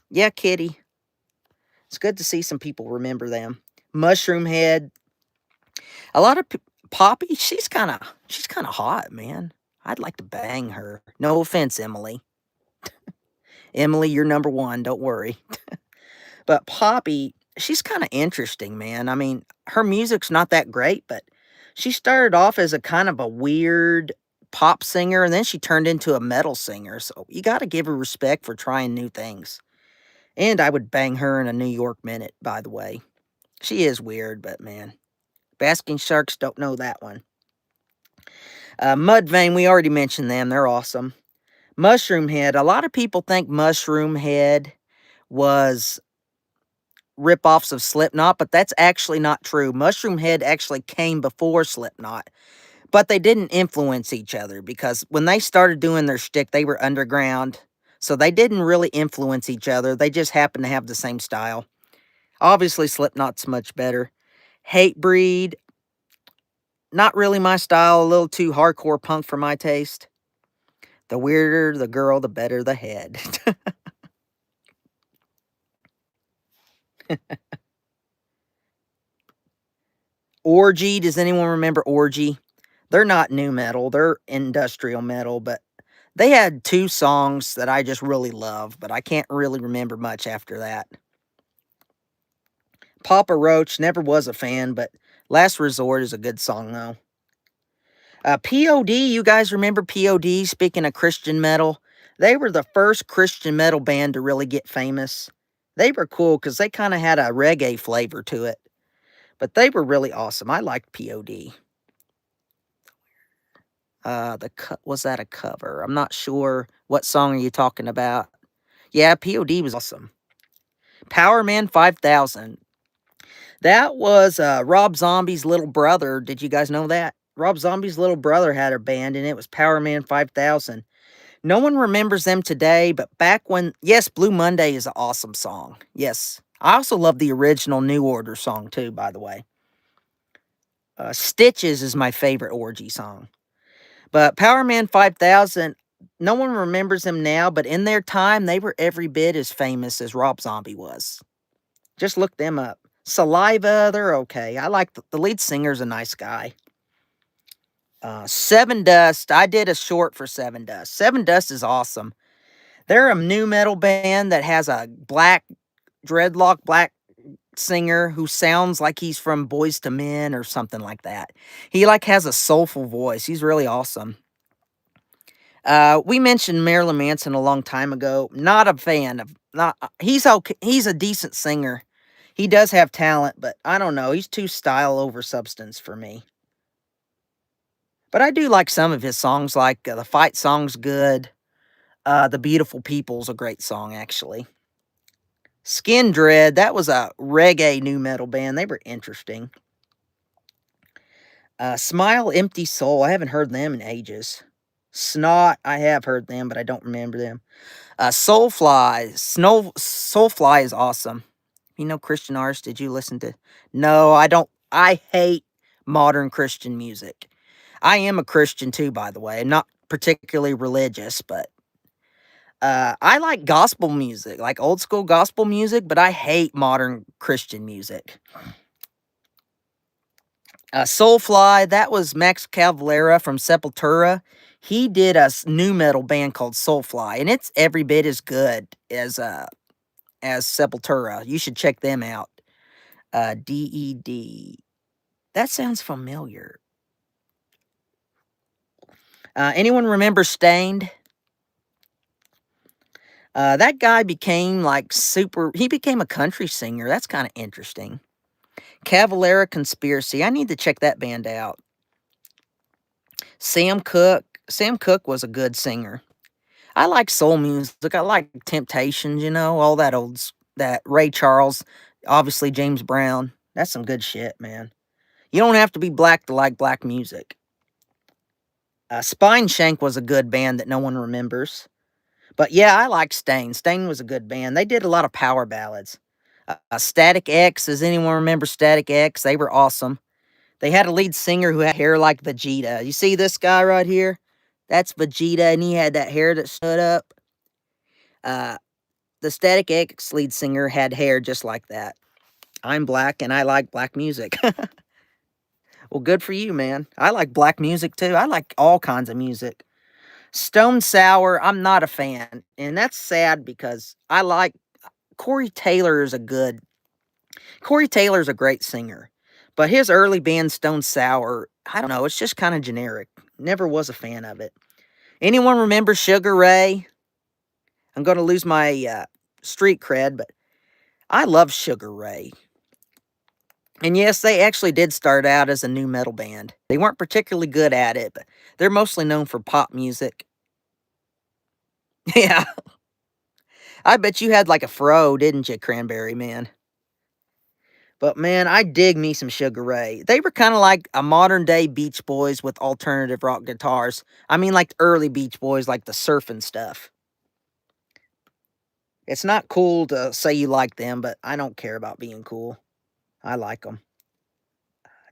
yeah, Kitty. It's good to see some people remember them. Mushroom Head. A lot of Poppy. She's kind of hot, man. I'd like to bang her. No offense, Emily. Emily, you're number one. Don't worry. But Poppy, she's kind of interesting, man. I mean, her music's not that great, but she started off as a kind of a weird pop singer and then she turned into a metal singer. So you got to give her respect for trying new things. And I would bang her in a New York minute, by the way. She is weird, but man, Basking Sharks don't know that one. Mudvayne, we already mentioned them. They're awesome. Mushroom Head, a lot of people think Mushroom Head was rip-offs of Slipknot, but that's actually not true. Mushroom Head actually came before Slipknot, but they didn't influence each other because when they started doing their shtick, they were underground, so they didn't really influence each other. They just happened to have the same style. Obviously, Slipknot's much better. Hatebreed, not really my style, a little too hardcore punk for my taste. The weirder the girl, the better the head. Orgy, does anyone remember Orgy? They're not new metal, they're industrial metal, but they had 2 songs that I just really love, but I can't really remember much after that. Papa Roach, never was a fan, but Last Resort is a good song, though. POD, you guys remember POD? Speaking of Christian metal, they were the first Christian metal band to really get famous. They were cool because they kind of had a reggae flavor to it, but they were really awesome. I liked POD. Was that a cover? I'm not sure. What song are you talking about? Yeah, POD was awesome. Power Man 5000. That was Rob Zombie's little brother. Did you guys know that? Rob Zombie's little brother had a band, and it was Power Man 5000. No one remembers them today, but back when, yes, Blue Monday is an awesome song. Yes. I also love the original New Order song, too, by the way. Stitches is my favorite orgy song. But Power Man 5000, no one remembers them now, but in their time, they were every bit as famous as Rob Zombie was. Just look them up. Saliva, they're okay. I like the lead singer's a nice guy. Seven Dust, I did a short for Seven Dust. Seven Dust is awesome. They're a new metal band that has a black, dreadlock black singer who sounds like he's from Boys to Men or something like that. He like has a soulful voice. He's really awesome. We mentioned Marilyn Manson a long time ago. Not a fan of not he's okay. He's a decent singer. He does have talent, but I don't know. He's too style over substance for me. But I do like some of his songs, like the fight song's good. The Beautiful People's a great song, actually. Skin Dread, that was a reggae new metal band. They were interesting. Smile Empty Soul, I haven't heard them in ages. Snot, I have heard them, but I don't remember them. Soulfly is awesome. You know Christian artists, did you listen to? No, I don't. I hate modern Christian music. I am a Christian too, by the way. Not particularly religious, but I like gospel music, like old school gospel music, but I hate modern Christian music. Soulfly, that was Max Cavalera from Sepultura. He did a new metal band called Soulfly, and it's every bit as good as Sepultura. You should check them out. DED. That sounds familiar. Anyone remember Stained? That guy became like he became a country singer. That's kind of interesting. Cavalera Conspiracy. I need to check that band out. Sam Cooke. Sam Cooke was a good singer. I like soul music. I like Temptations, all that that Ray Charles, obviously James Brown. That's some good shit, man. You don't have to be black to like black music. Spineshank was a good band that no one remembers. But yeah, I like Stain. Stain was a good band. They did a lot of power ballads. Static X, does anyone remember Static X? They were awesome. They had a lead singer who had hair like Vegeta. You see this guy right here? That's Vegeta, and he had that hair that stood up. Uh, the Static X lead singer had hair just like that. I'm black, and I like black music. Well, good for you, man. I like black music too. I like all kinds of music. Stone Sour, I'm not a fan, and that's sad because I like Corey Taylor is a good Corey Taylor's a great singer, but his early band Stone Sour, I don't know, it's just kind of generic. Never was a fan of it. Anyone remember Sugar Ray? I'm going to lose my street cred, but I love Sugar Ray. And yes, they actually did start out as a new metal band. They weren't particularly good at it, but they're mostly known for pop music. Yeah, I bet you had like a fro, didn't you, Cranberry Man? But man, I dig me some Sugar Ray. They were kind of like a modern day Beach Boys with alternative rock guitars. I mean, like early Beach Boys, like the surfing stuff. It's not cool to say you like them, but I don't care about being cool. I like them.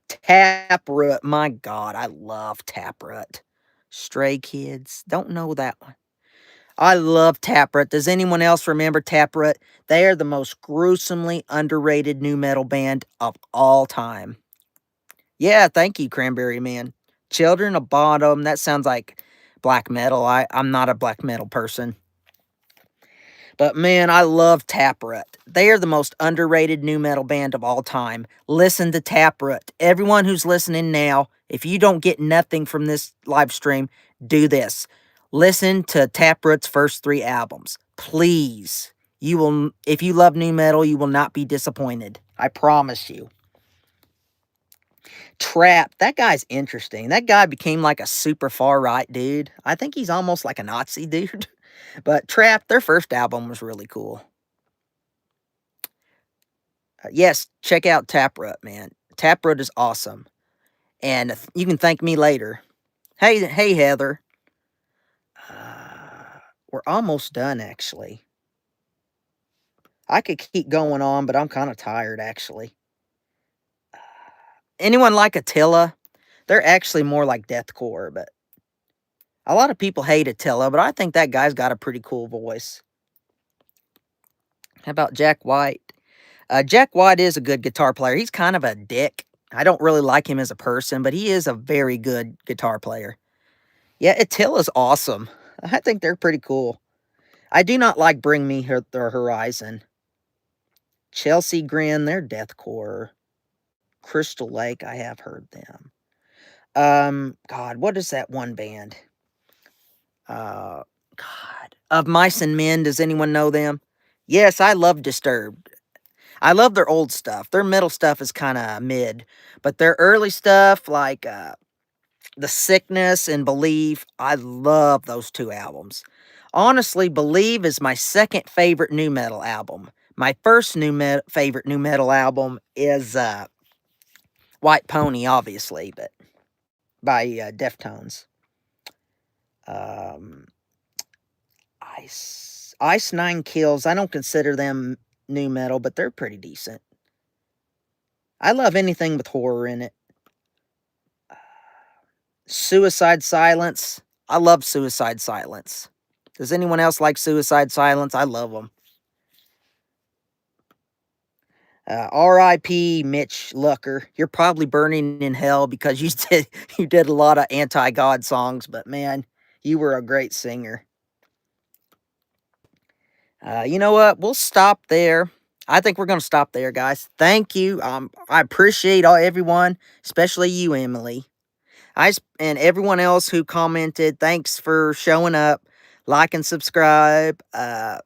Taproot, my God, I love Taproot. Stray Kids, don't know that one. I love Taproot. Does anyone else remember Taproot? They are the most gruesomely underrated new metal band of all time. Yeah, thank you, Cranberry Man. Children of Bottom, that sounds like black metal. I'm not a black metal person. But man, I love Taproot. They are the most underrated new metal band of all time. Listen to Taproot. Everyone who's listening now, if you don't get nothing from this live stream, do this. Listen to Taproot's first 3 albums. Please. You will, if you love new metal, you will not be disappointed. I promise you. Trap, that guy's interesting. That guy became like a super far right dude. I think he's almost like a Nazi dude. But Trap, their first album was really cool. Yes, check out Taproot, man. Taproot is awesome. And you can thank me later. Hey, Heather. We're almost done, actually. I could keep going on, but I'm kind of tired, actually. Anyone like Attila? They're actually more like deathcore, but a lot of people hate Attila, but I think that guy's got a pretty cool voice. How about Jack White? Jack White is a good guitar player. He's kind of a dick. I don't really like him as a person, but he is a very good guitar player. Yeah, Attila's awesome. I think they're pretty cool. I do not like Bring Me the Horizon. Chelsea Grin, they're deathcore. Crystal Lake, I have heard them. God, what is that one band? God. Of Mice and Men, does anyone know them? Yes, I love Disturbed. I love their old stuff. Their middle stuff is kind of mid, but their early stuff, like The Sickness and Believe, I love those 2 albums. Honestly, Believe is my second favorite new metal album. My first favorite new metal album is White Pony, obviously, but by Deftones. Ice Nine Kills, I don't consider them new metal, but they're pretty decent. I love anything with horror in it. Suicide Silence, I love Suicide Silence. Does anyone else like Suicide Silence? I love them. R.I.P. Mitch Lucker. You're probably burning in hell because you did a lot of anti-God songs, but man, you were a great singer. You know what? We'll stop there. I think we're going to stop there, guys. Thank you. I appreciate everyone, especially you, Emily. And everyone else who commented. Thanks for showing up. Like and subscribe.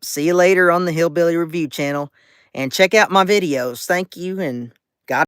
See you later on the Hillbilly Review channel. And check out my videos. Thank you, and